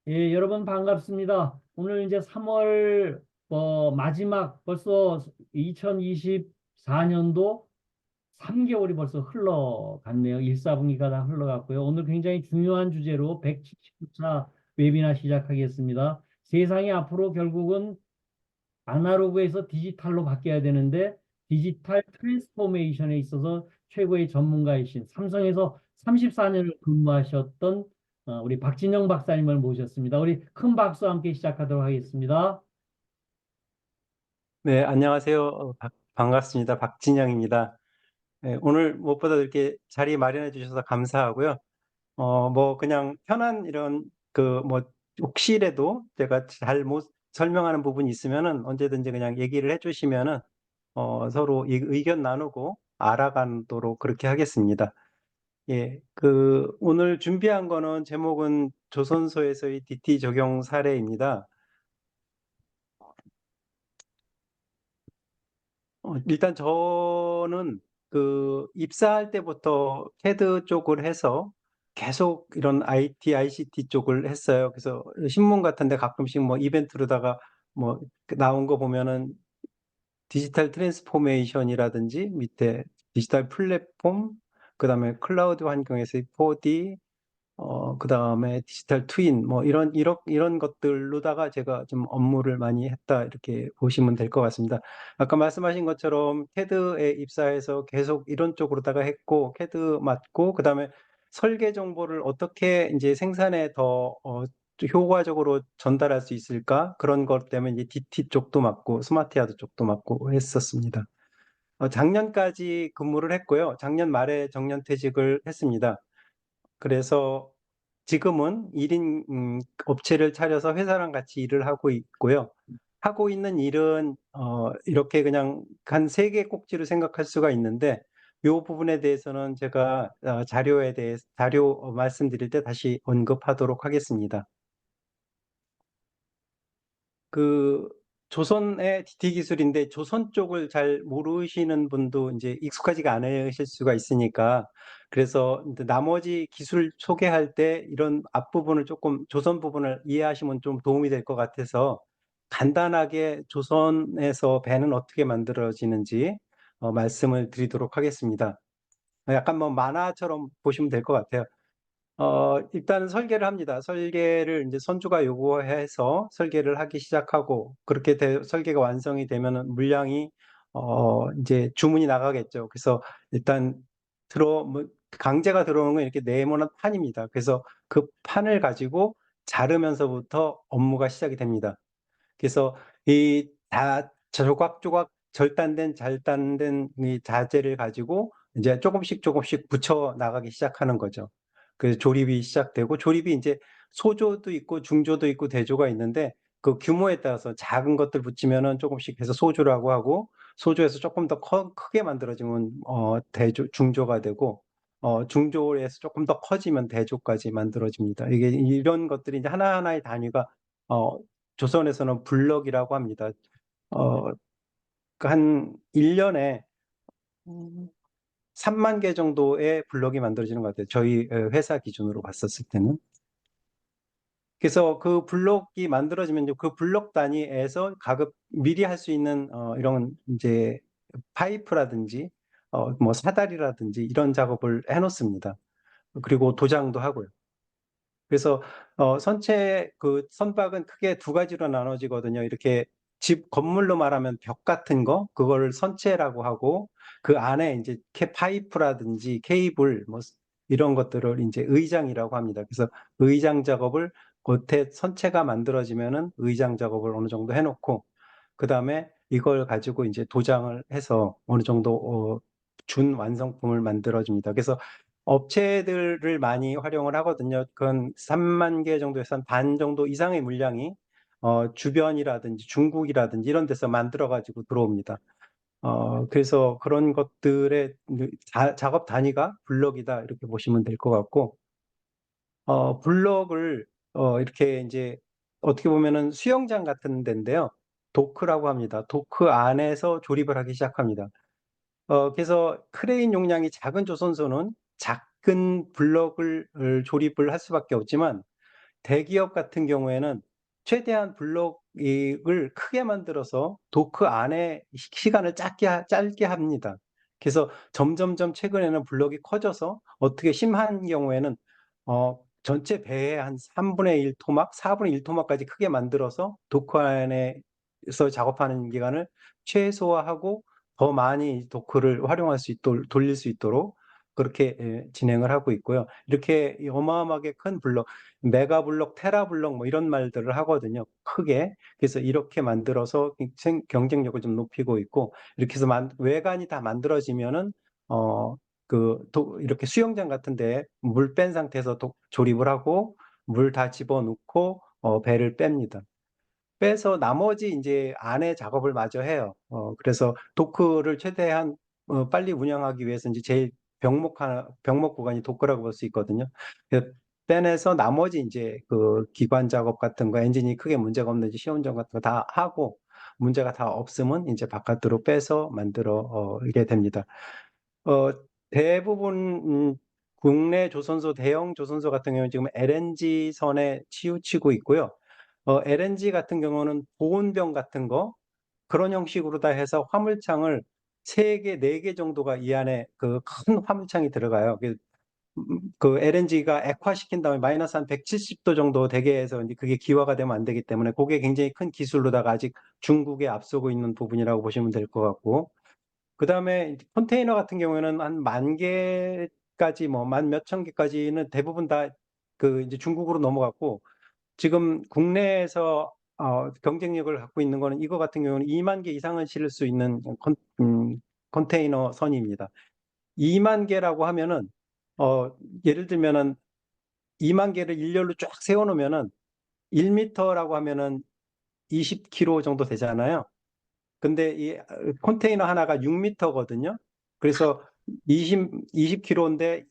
예, 여러분 반갑습니다. 오늘 이제 3월 마지막 벌써 2024년도 3개월이 벌써 흘러갔네요. 1사분기가 다 흘러갔고요. 오늘 굉장히 중요한 주제로 179차 웨비나 시작하겠습니다. 세상이 앞으로 결국은 아날로그에서 디지털로 바뀌어야 되는데 디지털 트랜스포메이션에 있어서 최고의 전문가이신 삼성에서 34년을 근무하셨던 우리 박진영 박사님을 모셨습니다. 우리 큰 박수와 함께 시작하도록 하겠습니다. 네, 안녕하세요. 반갑습니다. 박진영입니다. 네, 오늘 무엇보다 이렇게 자리 마련해 주셔서 감사하고요. 그냥 편한 이런, 혹시라도 제가 잘 못 설명하는 부분이 있으면은 언제든지 그냥 얘기를 해 주시면은, 서로 의견 나누고 알아가도록 그렇게 하겠습니다. 예, 오늘 준비한 거는 제목은 조선소에서의 DT 적용 사례입니다. 일단 저는 입사할 때부터 캐드 쪽을 해서 계속 이런 IT, ICT 쪽을 했어요. 그래서 신문 같은 데 가끔씩 뭐 이벤트로다가 뭐 나온 거 보면은 디지털 트랜스포메이션이라든지 밑에 디지털 플랫폼, 그다음에 클라우드 환경에서의 4D, 그다음에 디지털 트윈 뭐 이런 것들로다가 제가 좀 업무를 많이 했다 이렇게 보시면 될 것 같습니다. 아까 말씀하신 것처럼 캐드에 입사해서 계속 이런 쪽으로다가 했고 캐드 맡고 그다음에 설계 정보를 어떻게 이제 생산에 더 효과적으로 전달할 수 있을까? 그런 것 때문에 이제 DT 쪽도 맡고 스마트야드 쪽도 맡고 했었습니다. 작년까지 근무를 했고요. 작년 말에 정년퇴직을 했습니다. 그래서 지금은 1인 업체를 차려서 회사랑 같이 일을 하고 있고요. 하고 있는 일은 이렇게 그냥 한 3개 꼭지로 생각할 수가 있는데 이 부분에 대해서는 제가 자료 말씀드릴 때 다시 언급하도록 하겠습니다. 그 조선의 DT 기술인데 조선 쪽을 잘 모르시는 분도 이제 익숙하지가 않으실 수가 있으니까 그래서 이제 나머지 기술 소개할 때 이런 앞부분을 조금 조선 부분을 이해하시면 좀 도움이 될 것 같아서 간단하게 조선에서 배는 어떻게 만들어지는지 말씀을 드리도록 하겠습니다. 약간 뭐 만화처럼 보시면 될 것 같아요. 일단 설계를 합니다. 설계를 이제 선주가 요구해서 설계를 하기 시작하고 그렇게 설계가 완성이 되면은 물량이 이제 주문이 나가겠죠. 그래서 일단 뭐 강제가 들어오는 건 이렇게 네모난 판입니다. 그래서 그 판을 가지고 자르면서부터 업무가 시작이 됩니다. 그래서 이 다 조각조각 절단된 이 자재를 가지고 이제 조금씩 붙여 나가기 시작하는 거죠. 그래서 조립이 시작되고 조립이 이제 소조도 있고 중조도 있고 대조가 있는데 그 규모에 따라서 작은 것들 붙이면은 조금씩 해서 소조라고 하고 소조에서 조금 더 크게 만들어지면 대조 중조가 되고 중조에서 조금 더 커지면 대조까지 만들어집니다. 이게 이런 것들이 이제 하나하나의 단위가 어 조선에서는 블럭이라고 합니다. 어, 한 1년에 3만 개 정도의 블럭이 만들어지는 것 같아요. 저희 회사 기준으로 봤었을 때는. 그래서 그 블럭이 만들어지면 이제 그 블럭 단위에서 미리 할 수 있는 이런 이제 파이프라든지 뭐 사다리라든지 이런 작업을 해놓습니다. 그리고 도장도 하고요. 그래서 선체 선박은 크게 두 가지로 나눠지거든요. 이렇게 집 건물로 말하면 벽 같은 거 그거를 선체라고 하고 그 안에 이제 파이프라든지 케이블 뭐 이런 것들을 이제 의장이라고 합니다. 그래서 의장 작업을 겉에 선체가 만들어지면은 의장 작업을 어느 정도 해놓고 그 다음에 이걸 가지고 이제 도장을 해서 어느 정도 준 완성품을 만들어줍니다. 그래서 업체들을 많이 활용을 하거든요. 그건 3만 개 정도에서 한 반 정도 이상의 물량이 주변이라든지 중국이라든지 이런 데서 만들어가지고 들어옵니다. 그래서 그런 것들의 작업 단위가 블럭이다 이렇게 보시면 될 것 같고 블럭을 이렇게 이제 어떻게 보면은 수영장 같은 데인데요. 도크라고 합니다. 도크 안에서 조립을 하기 시작합니다. 그래서 크레인 용량이 작은 조선소는 작은 블럭을 조립을 할 수밖에 없지만 대기업 같은 경우에는 최대한 블록 이익을 크게 만들어서 도크 안에 시간을 짧게 합니다. 그래서 점점점 최근에는 블록이 커져서 어떻게 심한 경우에는 전체 배의 한 3분의 1 토막, 4분의 1 토막까지 크게 만들어서 도크 안에서 작업하는 기간을 최소화하고 더 많이 도크를 활용할 수 있도록, 돌릴 수 있도록 그렇게 진행을 하고 있고요. 이렇게 어마어마하게 큰 블록, 메가 블록, 테라 블록 뭐 이런 말들을 하거든요. 크게. 그래서 이렇게 만들어서 경쟁력을 좀 높이고 있고, 이렇게 해서 외관이 다 만들어지면은 이렇게 수영장 같은 데 물 뺀 상태에서 조립을 하고 물 다 집어넣고 배를 뺍니다. 빼서 나머지 이제 안에 작업을 마저 해요. 그래서 도크를 최대한 빨리 운영하기 위해서 이제 제일 병목 구간이 도크라고 볼 수 있거든요. 빼내서 나머지 이제 그 기관 작업 같은 거, 엔진이 크게 문제가 없는지 시험 점 같은 거 다 하고 문제가 다 없으면 이제 바깥으로 빼서 만들어 이게 됩니다. 어, 대부분 국내 조선소, 대형 조선소 같은 경우는 지금 LNG 선에 치우치고 있고요. LNG 같은 경우는 보온병 같은 거 그런 형식으로 다 해서 화물창을 3개, 4개 정도가 이 안에 그 큰 화물창이 들어가요. 그 LNG가 액화시킨 다음에 마이너스 한 170도 정도 되게 해서 이제 그게 기화가 되면 안 되기 때문에 그게 굉장히 큰 기술로다가 아직 중국에 앞서고 있는 부분이라고 보시면 될 것 같고, 그 다음에 컨테이너 같은 경우에는 한 10,000개까지 뭐 만 몇천 개까지는 대부분 다 그 이제 중국으로 넘어갔고, 지금 국내에서 경쟁력을 갖고 있는 거는 이거 같은 경우는 2만 개 이상을 실을 수 있는 컨테이너 선입니다. 2만 개라고 하면은 예를 들면은 2만 개를 일렬로 쫙 세워놓으면은 1m라고 하면은 20kg 정도 되잖아요. 근데 이 컨테이너 하나가 6m거든요. 그래서 20kg인데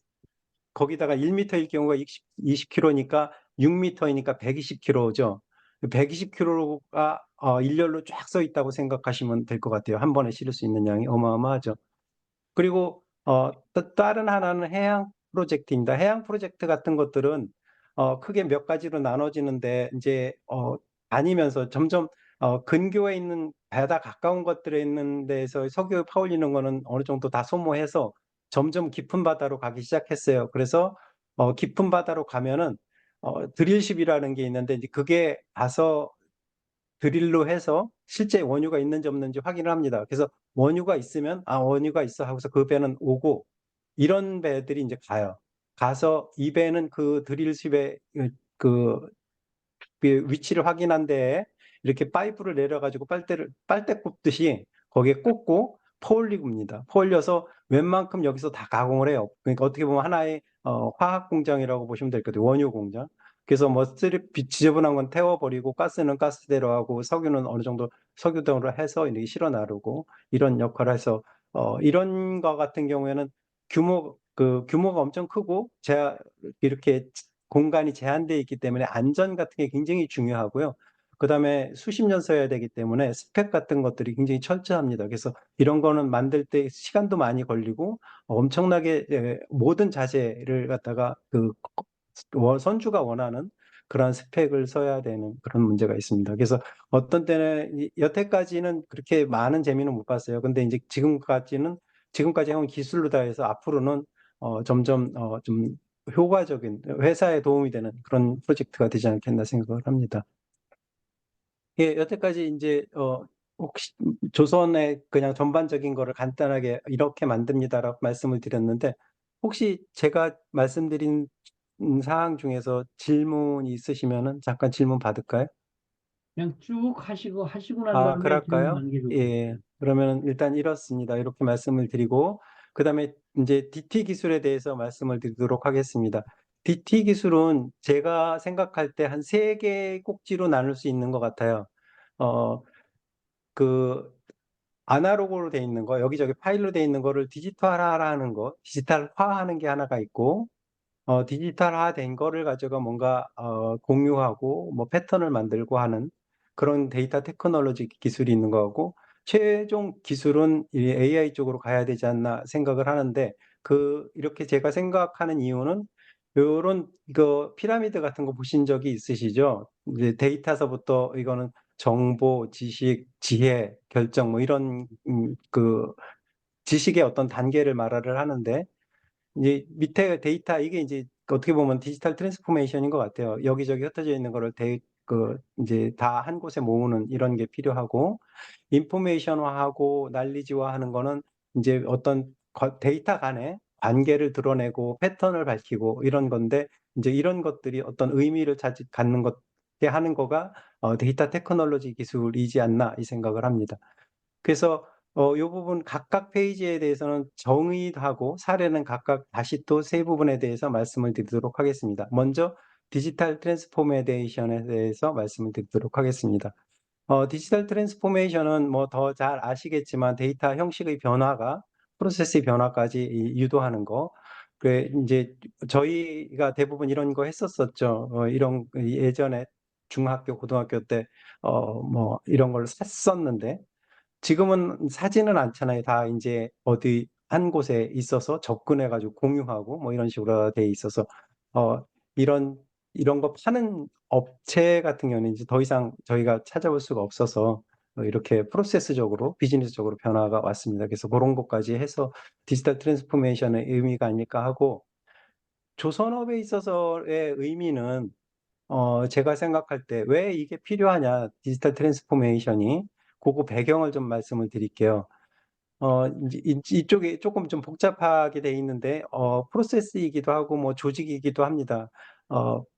거기다가 1m일 경우가 20kg니까 6m이니까 120kg죠. 120kg가 일렬로 쫙 써 있다고 생각하시면 될 것 같아요. 한 번에 실을 수 있는 양이 어마어마하죠. 그리고 또 다른 하나는 해양 프로젝트입니다. 해양 프로젝트 같은 것들은 크게 몇 가지로 나눠지는데 이제 다니면서 점점 근교에 있는 바다 가까운 것들에 있는 데서 석유 파올리는 거는 어느 정도 다 소모해서 점점 깊은 바다로 가기 시작했어요. 그래서 깊은 바다로 가면은 드릴십이라는 게 있는데 이제 그게 가서 드릴로 해서 실제 원유가 있는지 없는지 확인을 합니다. 그래서 원유가 있으면 원유가 있어 하고서 그 배는 오고, 이런 배들이 이제 가요. 가서 이 배는 그 드릴십의 그 위치를 확인한 데에 이렇게 파이프를 내려가지고 빨대 꼽듯이 거기에 꽂고 퍼올리고입니다. 퍼올려서 웬만큼 여기서 다 가공을 해요. 그러니까 어떻게 보면 하나의 화학 공장이라고 보시면 될 것 같아요. 원유 공장. 그래서 뭐 지저분한 건 태워버리고 가스는 가스대로 하고 석유는 어느 정도 석유등으로 해서 이렇게 실어 나르고 이런 역할을 해서 이런 거 같은 경우에는 규모가 엄청 크고 이렇게 공간이 제한되어 있기 때문에 안전 같은 게 굉장히 중요하고요. 그 다음에 수십 년 써야 되기 때문에 스펙 같은 것들이 굉장히 철저합니다. 그래서 이런 거는 만들 때 시간도 많이 걸리고 엄청나게 모든 자재를 갖다가 선주가 원하는 그런 스펙을 써야 되는 그런 문제가 있습니다. 그래서 어떤 때는 여태까지는 그렇게 많은 재미는 못 봤어요. 근데 이제 지금까지 해온 기술로 다 해서 앞으로는 점점 좀 효과적인 회사에 도움이 되는 그런 프로젝트가 되지 않겠나 생각을 합니다. 예, 여태까지 이제 혹시 조선의 그냥 전반적인 거를 간단하게 이렇게 만듭니다라고 말씀을 드렸는데, 혹시 제가 말씀드린 사항 중에서 질문이 있으시면은 잠깐 질문 받을까요? 그냥 쭉 하시고 난 다음에 그럴까요? 질문하는 게 좋을 것 예, 같아요. 그러면 일단 이렇습니다. 이렇게 말씀을 드리고, 그 다음에 이제 DT 기술에 대해서 말씀을 드리도록 하겠습니다. DT 기술은 제가 생각할 때 한 세 개 꼭지로 나눌 수 있는 것 같아요. 어, 그, 아날로그로 돼 있는 거, 여기저기 파일로 돼 있는 거를 디지털화하는 거, 디지털화하는 게 하나가 있고, 디지털화된 거를 가지고 뭔가 공유하고 뭐 패턴을 만들고 하는 그런 데이터 테크놀로지 기술이 있는 거고, 최종 기술은 이 AI 쪽으로 가야 되지 않나 생각을 하는데, 이렇게 제가 생각하는 이유는 요런 이거 피라미드 같은 거 보신 적이 있으시죠? 이제 데이터서부터 이거는 정보, 지식, 지혜, 결정 뭐 이런 그 지식의 어떤 단계를 말을 하는데 이제 밑에 데이터 이게 이제 어떻게 보면 디지털 트랜스포메이션인 것 같아요. 여기저기 흩어져 있는 거를 이제 다 한 곳에 모으는 이런 게 필요하고 인포메이션화하고 난리지화하는 거는 이제 어떤 데이터 간의 관계를 드러내고 패턴을 밝히고 이런 건데 이제 이런 것들이 어떤 의미를 갖는 것 하는 거가 데이터 테크놀로지 기술이지 않나 이 생각을 합니다. 그래서 요 부분 각각 페이지에 대해서는 정의하고 사례는 각각 다시 또 세 부분에 대해서 말씀을 드리도록 하겠습니다. 먼저 디지털 트랜스포메이션에 대해서 말씀을 드리도록 하겠습니다. 디지털 트랜스포메이션은 뭐 더 잘 아시겠지만 데이터 형식의 변화가 프로세스의 변화까지 유도하는 거. 그 이제 저희가 대부분 이런 거 했었었죠. 이런 예전에 중학교, 고등학교 때 뭐 이런 걸 샀었는데 지금은 사지는 않잖아요. 다 이제 어디 한 곳에 있어서 접근해 가지고 공유하고 뭐 이런 식으로 돼 있어서 어 이런 이런 거 파는 업체 같은 경우는 이제 더 이상 저희가 찾아볼 수가 없어서 이렇게 프로세스적으로 비즈니스적으로 변화가 왔습니다. 그래서 그런 것까지 해서 디지털 트랜스포메이션의 의미가 아닐까 하고 조선업에 있어서의 의미는 제가 생각할 때 왜 이게 필요하냐 디지털 트랜스포메이션이 그거 배경을 좀 말씀을 드릴게요. 이제 이쪽이 조금 좀 복잡하게 돼 있는데 프로세스이기도 하고 뭐 조직이기도 합니다.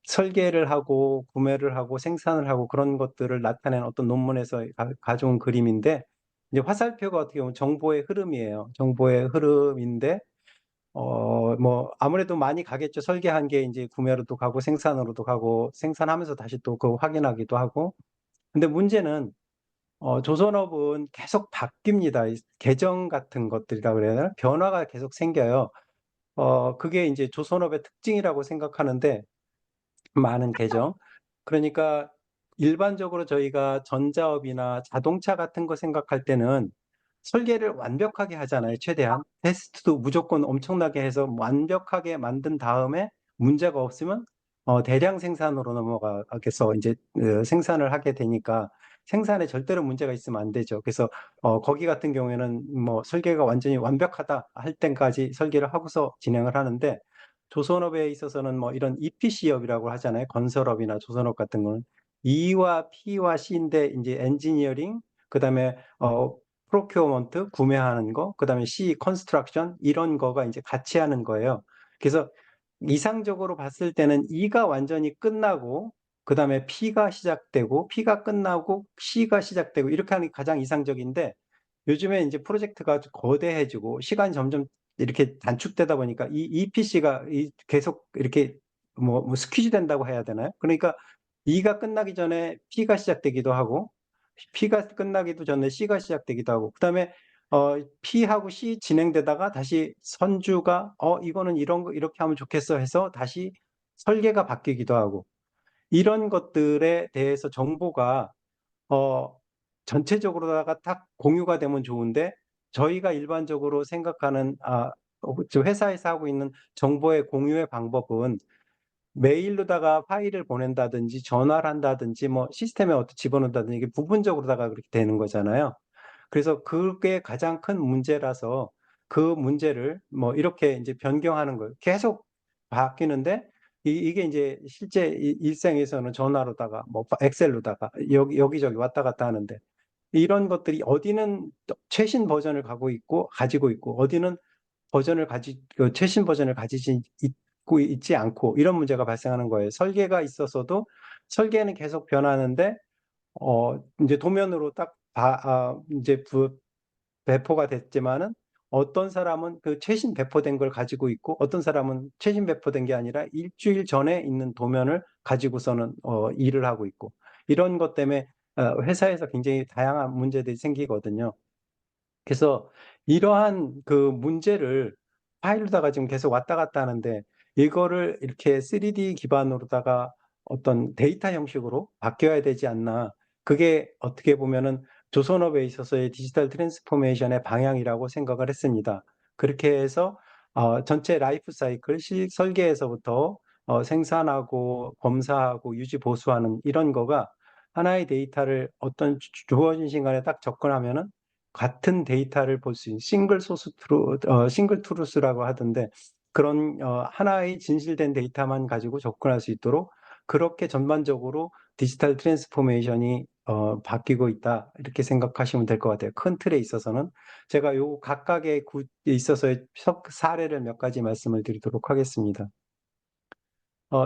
설계를 하고 구매를 하고 생산을 하고 그런 것들을 나타낸 어떤 논문에서 가져온 그림인데 이제 화살표가 어떻게 보면 정보의 흐름이에요. 정보의 흐름인데 뭐 아무래도 많이 가겠죠. 설계한 게 이제 구매로도 가고 생산으로도 가고 생산하면서 다시 또 그거 확인하기도 하고. 근데 문제는 조선업은 계속 바뀝니다. 이 개정 같은 것들이라 그래야 되나? 변화가 계속 생겨요. 그게 이제 조선업의 특징이라고 생각하는데 많은 개정. 그러니까 일반적으로 저희가 전자업이나 자동차 같은 거 생각할 때는 설계를 완벽하게 하잖아요, 최대한. 테스트도 무조건 엄청나게 해서 완벽하게 만든 다음에 문제가 없으면 대량 생산으로 넘어가서 이제 생산을 하게 되니까 생산에 절대로 문제가 있으면 안 되죠. 그래서 거기 같은 경우에는 뭐 설계가 완전히 완벽하다 할 때까지 설계를 하고서 진행을 하는데 조선업에 있어서는 뭐 이런 EPC업이라고 하잖아요. 건설업이나 조선업 같은 거는 E와 P와 C인데 이제 엔지니어링, 그다음에 프로큐어먼트 구매하는 거, 그다음에 C 컨스트럭션 이런 거가 이제 같이 하는 거예요. 그래서 이상적으로 봤을 때는 E가 완전히 끝나고 그다음에 P가 시작되고 P가 끝나고 C가 시작되고 이렇게 하는 게 가장 이상적인데 요즘에 이제 프로젝트가 거대해지고 시간이 점점 이렇게 단축되다 보니까 이 EPC가 계속 이렇게 뭐 스퀴즈 된다고 해야 되나요? 그러니까 E가 끝나기 전에 P가 시작되기도 하고 P가 끝나기도 전에 C가 시작되기도 하고 그다음에 P하고 C 진행되다가 다시 선주가 이거는 이런 거 이렇게 하면 좋겠어 해서 다시 설계가 바뀌기도 하고 이런 것들에 대해서 정보가 어, 전체적으로다가 딱 공유가 되면 좋은데 저희가 일반적으로 생각하는 저 회사에서 하고 있는 정보의 공유의 방법은 메일로다가 파일을 보낸다든지 전화를 한다든지 뭐 시스템에 어떻게 집어넣는다든지 이게 부분적으로다가 그렇게 되는 거잖아요. 그래서 그게 가장 큰 문제라서 그 문제를 뭐 이렇게 이제 변경하는 거예요. 계속 바뀌는데 이게 이제 실제 일생에서는 전화로다가 뭐 엑셀로다가 여기저기 왔다 갔다 하는데 이런 것들이 어디는 최신 버전을 가지고 있고 어디는 최신 버전을 가지지 있고 있지 않고 이런 문제가 발생하는 거예요. 설계가 있었어도 설계는 계속 변하는데 이제 도면으로 이제 배포가 됐지만은 어떤 사람은 그 최신 배포된 걸 가지고 있고 어떤 사람은 최신 배포된 게 아니라 일주일 전에 있는 도면을 가지고서는 일을 하고 있고 이런 것 때문에 회사에서 굉장히 다양한 문제들이 생기거든요. 그래서 이러한 그 문제를 파일로다가 지금 계속 왔다 갔다 하는데 이거를 이렇게 3D 기반으로다가 어떤 데이터 형식으로 바뀌어야 되지 않나. 그게 어떻게 보면은 조선업에 있어서의 디지털 트랜스포메이션의 방향이라고 생각을 했습니다. 그렇게 해서 전체 라이프 사이클 설계에서부터 생산하고 검사하고 유지 보수하는 이런 거가 하나의 데이터를 어떤 주어진 시간에 딱 접근하면은 같은 데이터를 볼 수 있는 싱글 트루스라고 하던데 그런 하나의 진실된 데이터만 가지고 접근할 수 있도록 그렇게 전반적으로 디지털 트랜스포메이션이 바뀌고 있다 이렇게 생각하시면 될 것 같아요. 큰 틀에 있어서는 제가 요 각각의 있어서의 사례를 몇 가지 말씀을 드리도록 하겠습니다.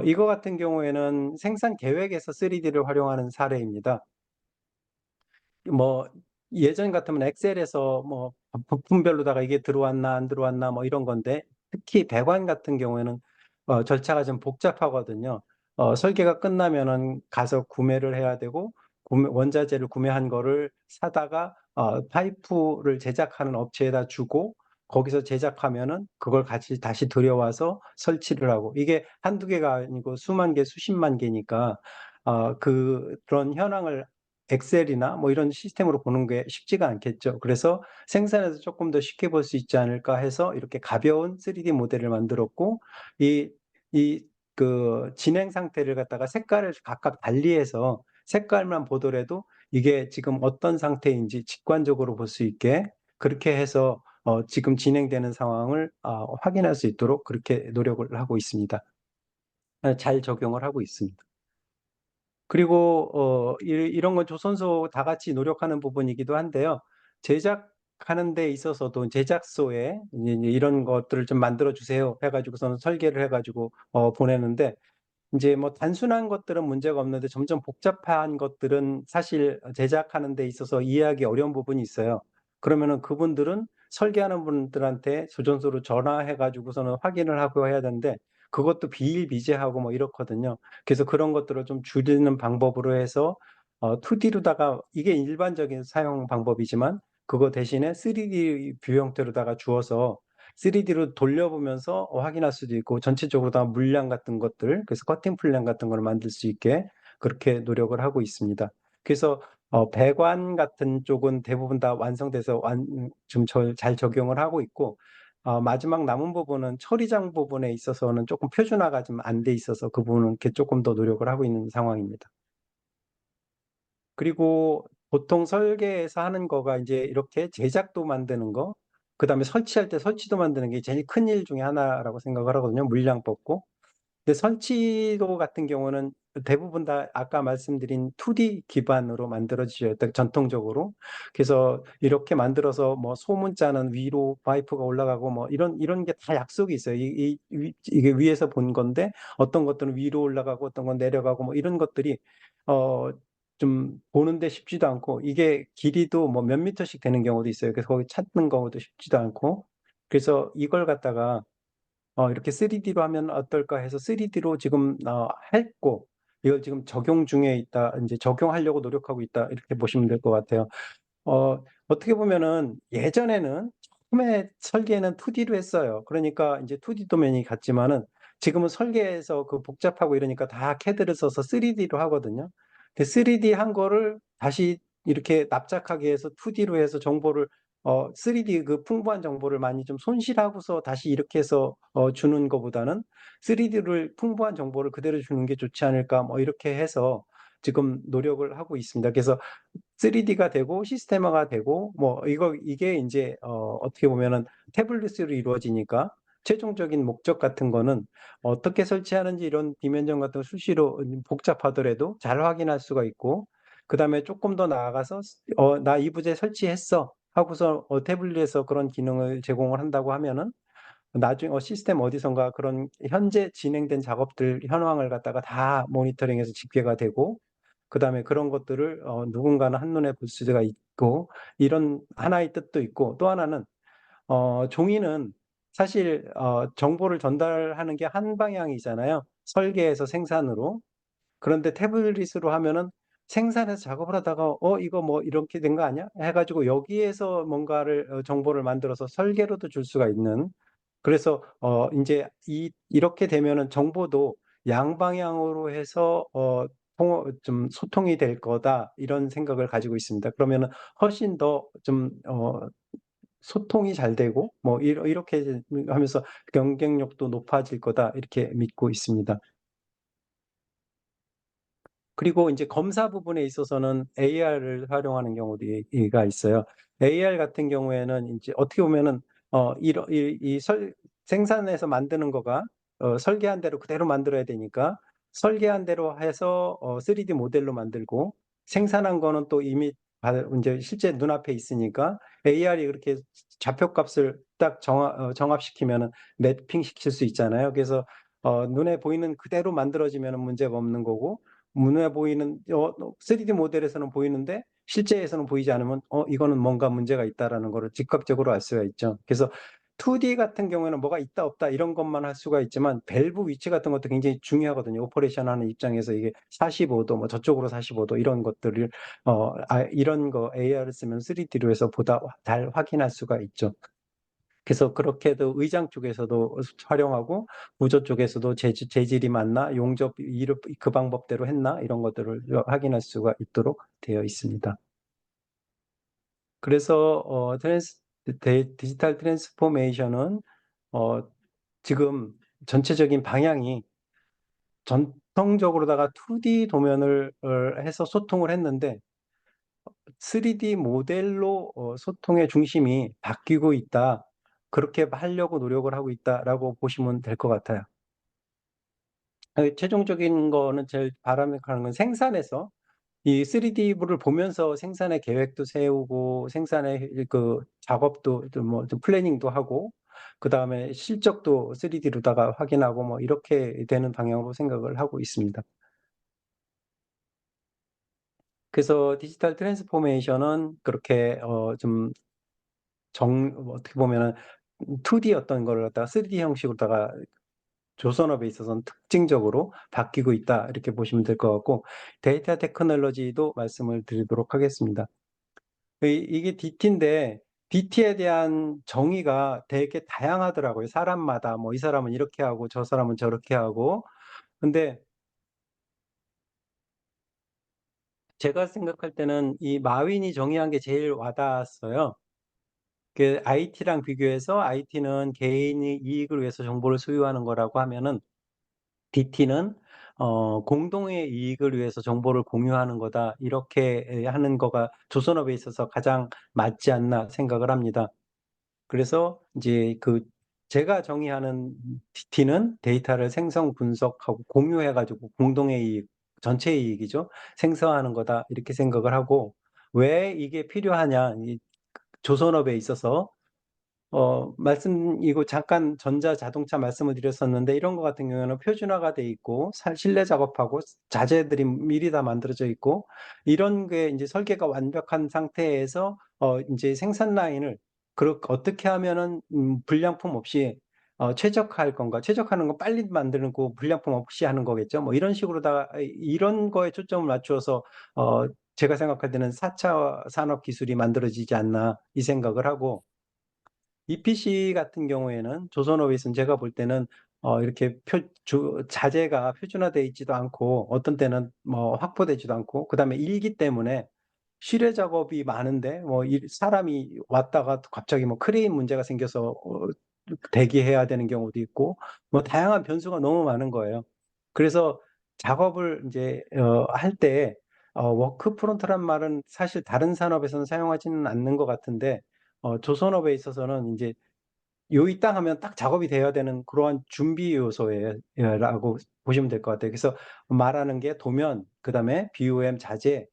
이거 같은 경우에는 생산 계획에서 3D를 활용하는 사례입니다. 뭐 예전 같으면 엑셀에서 뭐 부품별로다가 이게 들어왔나 안 들어왔나 뭐 이런 건데 특히 배관 같은 경우에는 절차가 좀 복잡하거든요. 설계가 끝나면은 가서 구매를 해야 되고 원자재를 구매한 거를 사다가 파이프를 제작하는 업체에다 주고 거기서 제작하면은 그걸 같이 다시 들여와서 설치를 하고 이게 한두 개가 아니고 수만 개, 수십만 개니까 그런 현황을 엑셀이나 뭐 이런 시스템으로 보는 게 쉽지가 않겠죠. 그래서 생산에서 조금 더 쉽게 볼 수 있지 않을까 해서 이렇게 가벼운 3D 모델을 만들었고 그 진행 상태를 갖다가 색깔을 각각 달리해서 색깔만 보더라도 이게 지금 어떤 상태인지 직관적으로 볼 수 있게 그렇게 해서 지금 진행되는 상황을 확인할 수 있도록 그렇게 노력을 하고 있습니다. 잘 적용을 하고 있습니다. 그리고 이런 건 조선소 다 같이 노력하는 부분이기도 한데요. 제작하는 데 있어서도 제작소에 이제 이런 것들을 좀 만들어 주세요 해가지고서는 설계를 해가지고 보내는데 이제 뭐 단순한 것들은 문제가 없는데 점점 복잡한 것들은 사실 제작하는 데 있어서 이해하기 어려운 부분이 있어요. 그러면은 그분들은 설계하는 분들한테 조전소로 전화해 가지고서는 확인을 하고 해야 되는데 그것도 비일비재하고 뭐 이렇거든요. 그래서 그런 것들을 좀 줄이는 방법으로 해서 2D로다가 이게 일반적인 사용 방법이지만 그거 대신에 3D 뷰 형태로다가 주어서 3D로 돌려보면서 확인할 수도 있고 전체적으로 다 물량 같은 것들 그래서 커팅 플랜 같은 걸 만들 수 있게 그렇게 노력을 하고 있습니다. 그래서 배관 같은 쪽은 대부분 다 완성돼서 좀 잘 적용을 하고 있고 마지막 남은 부분은 처리장 부분에 있어서는 조금 표준화가 좀 안 돼 있어서 그 부분은 이렇게 조금 더 노력을 하고 있는 상황입니다. 그리고 보통 설계에서 하는 거가 이제 이렇게 제작도 만드는 거, 그 다음에 설치할 때 설치도 만드는 게 제일 큰 일 중에 하나라고 생각을 하거든요. 물량 뽑고. 근데 설치도 같은 경우는 대부분 다 아까 말씀드린 2D 기반으로 만들어지죠. 전통적으로. 그래서 이렇게 만들어서 뭐 소문자는 위로 파이프가 올라가고 뭐 이런 게 다 약속이 있어요. 이게 위에서 본 건데 어떤 것들은 위로 올라가고 어떤 건 내려가고 뭐 이런 것들이 어, 좀 보는데 쉽지도 않고 이게 길이도 뭐 몇 미터씩 되는 경우도 있어요. 그래서 거기 찾는 경우도 쉽지도 않고 그래서 이걸 갖다가 이렇게 3D로 하면 어떨까 해서 3D로 지금 했고 이걸 지금 적용 중에 있다. 이제 적용하려고 노력하고 있다. 이렇게 보시면 될 것 같아요. 어떻게 보면은 예전에는 처음에 설계는 2D로 했어요. 그러니까 이제 2D 도면이 같지만은 지금은 설계에서 그 복잡하고 이러니까 다 CAD를 써서 3D로 하거든요. 근데 3D 한 거를 다시 이렇게 납작하게 해서 2D로 해서 정보를 3D 그 풍부한 정보를 많이 좀 손실하고서 다시 이렇게 해서 주는 것보다는 3D를 풍부한 정보를 그대로 주는 게 좋지 않을까 뭐 이렇게 해서 지금 노력을 하고 있습니다. 그래서 3D가 되고 시스템화가 되고 뭐 이게 이제 어떻게 보면은 태블릿으로 이루어지니까 최종적인 목적 같은 거는 어떻게 설치하는지 이런 디멘전 같은 거 수시로 복잡하더라도 잘 확인할 수가 있고 그다음에 조금 더 나아가서 나 이 부재 설치했어 하고서 태블릿에서 그런 기능을 제공을 한다고 하면은 나중에 시스템 어디선가 그런 현재 진행된 작업들 현황을 갖다가 다 모니터링해서 집계가 되고 그다음에 그런 것들을 누군가는 한눈에 볼 수가 있고 이런 하나의 뜻도 있고 또 하나는 종이는 사실 정보를 전달하는 게 한 방향이잖아요. 설계에서 생산으로. 그런데 태블릿으로 하면은 생산해서 작업을 하다가 이거 뭐 이렇게 된 거 아니야? 해가지고 여기에서 뭔가를 정보를 만들어서 설계로도 줄 수가 있는 그래서 이제 이렇게 되면은 정보도 양방향으로 해서 좀 소통이 될 거다 이런 생각을 가지고 있습니다. 그러면은 훨씬 더좀 소통이 잘 되고 뭐 이렇게 하면서 경쟁력도 높아질 거다 이렇게 믿고 있습니다. 그리고 이제 검사 부분에 있어서는 AR을 활용하는 경우가 있어요. AR 같은 경우에는 이제 어떻게 보면은 생산해서 만드는 거가 설계한 대로 그대로 만들어야 되니까 설계한 대로 해서 3D 모델로 만들고, 생산한 거는 또 이미 이제 실제 눈앞에 있으니까 AR이 그렇게 좌표값을 딱 정합시키면은 매핑 시킬 수 있잖아요. 그래서 눈에 보이는 그대로 만들어지면은 문제가 없는 거고, 눈에 보이는 3D 모델에서는 보이는데 실제에서는 보이지 않으면 이거는 뭔가 문제가 있다라는 거를 즉각적으로 알 수가 있죠. 그래서 2D 같은 경우에는 뭐가 있다 없다 이런 것만 할 수가 있지만, 밸브 위치 같은 것도 굉장히 중요하거든요. 오퍼레이션 하는 입장에서 이게 45도 뭐 저쪽으로 45도 이런 것들을 이런 거 AR을 쓰면 3D로 해서 보다 잘 확인할 수가 있죠. 그래서 그렇게도 의장 쪽에서도 활용하고, 구조 쪽에서도 재질이 맞나, 용접 그 방법대로 했나 이런 것들을 확인할 수가 있도록 되어 있습니다. 그래서 디지털 트랜스포메이션은 어, 지금 전체적인 방향이 전통적으로다가 2D 도면을 해서 소통을 했는데 3D 모델로 소통의 중심이 바뀌고 있다. 그렇게 하려고 노력을 하고 있다라고 보시면 될 것 같아요. 최종적인 거는 제일 바람직한 건 생산에서 이 3D를 보면서 생산의 계획도 세우고, 생산의 그 작업도 좀 플래닝도 하고, 그다음에 실적도 3D로다가 확인하고 뭐 이렇게 되는 방향으로 생각을 하고 있습니다. 그래서 디지털 트랜스포메이션은 그렇게 좀 어떻게 보면은 2D 어떤 거를 갖다가 3D 형식으로다가 조선업에 있어서는 특징적으로 바뀌고 있다 이렇게 보시면 될 것 같고, 데이터 테크놀로지도 말씀을 드리도록 하겠습니다. 이게 DT인데 DT에 대한 정의가 되게 다양하더라고요. 사람마다 뭐 이 사람은 이렇게 하고 저 사람은 저렇게 하고. 근데 제가 생각할 때는 이 마윈이 정의한 게 제일 와닿았어요. 그 IT랑 비교해서 IT는 개인의 이익을 위해서 정보를 소유하는 거라고 하면은, DT는 공동의 이익을 위해서 정보를 공유하는 거다. 이렇게 하는 거가 조선업에 있어서 가장 맞지 않나 생각을 합니다. 그래서 이제 제가 정의하는 DT는 데이터를 생성, 분석하고 공유해가지고 공동의 이익, 전체의 이익이죠. 생성하는 거다. 이렇게 생각을 하고, 왜 이게 필요하냐. 이 조선업에 있어서 이거 잠깐 전자자동차 말씀을 드렸었는데, 이런 거 같은 경우에는 표준화가 돼 있고, 실내 작업하고 자재들이 미리 다 만들어져 있고, 이런 게 이제 설계가 완벽한 상태에서 이제 생산 라인을 어떻게 하면은 불량품 없이 최적화할 건가? 최적화하는 건 빨리 만드는 거, 불량품 없이 하는 거겠죠. 뭐 이런 식으로다가 이런 거에 초점을 맞추어서 제가 생각할 때는 4차 산업 기술이 만들어지지 않나 이 생각을 하고, EPC 같은 경우에는 조선업에서는 제가 볼 때는 이렇게 자재가 표준화되어 있지도 않고, 어떤 때는 뭐 확보되지도 않고, 그다음에 일기 때문에 실외 작업이 많은데 뭐 사람이 왔다가 갑자기 뭐 크레인 문제가 생겨서 대기해야 되는 경우도 있고, 뭐 다양한 변수가 너무 많은 거예요. 그래서 작업을 이제 할 때 워크 프론트란 말은 사실 다른 산업에서는 사용하지는 않는 것 같은데, 조선업에 있어서는 이제 요이 땅 하면 딱 작업이 돼야 되는 그러한 준비 요소라고 보시면 될 것 같아요. 그래서 말하는 게 도면, 그다음에 BOM 자재,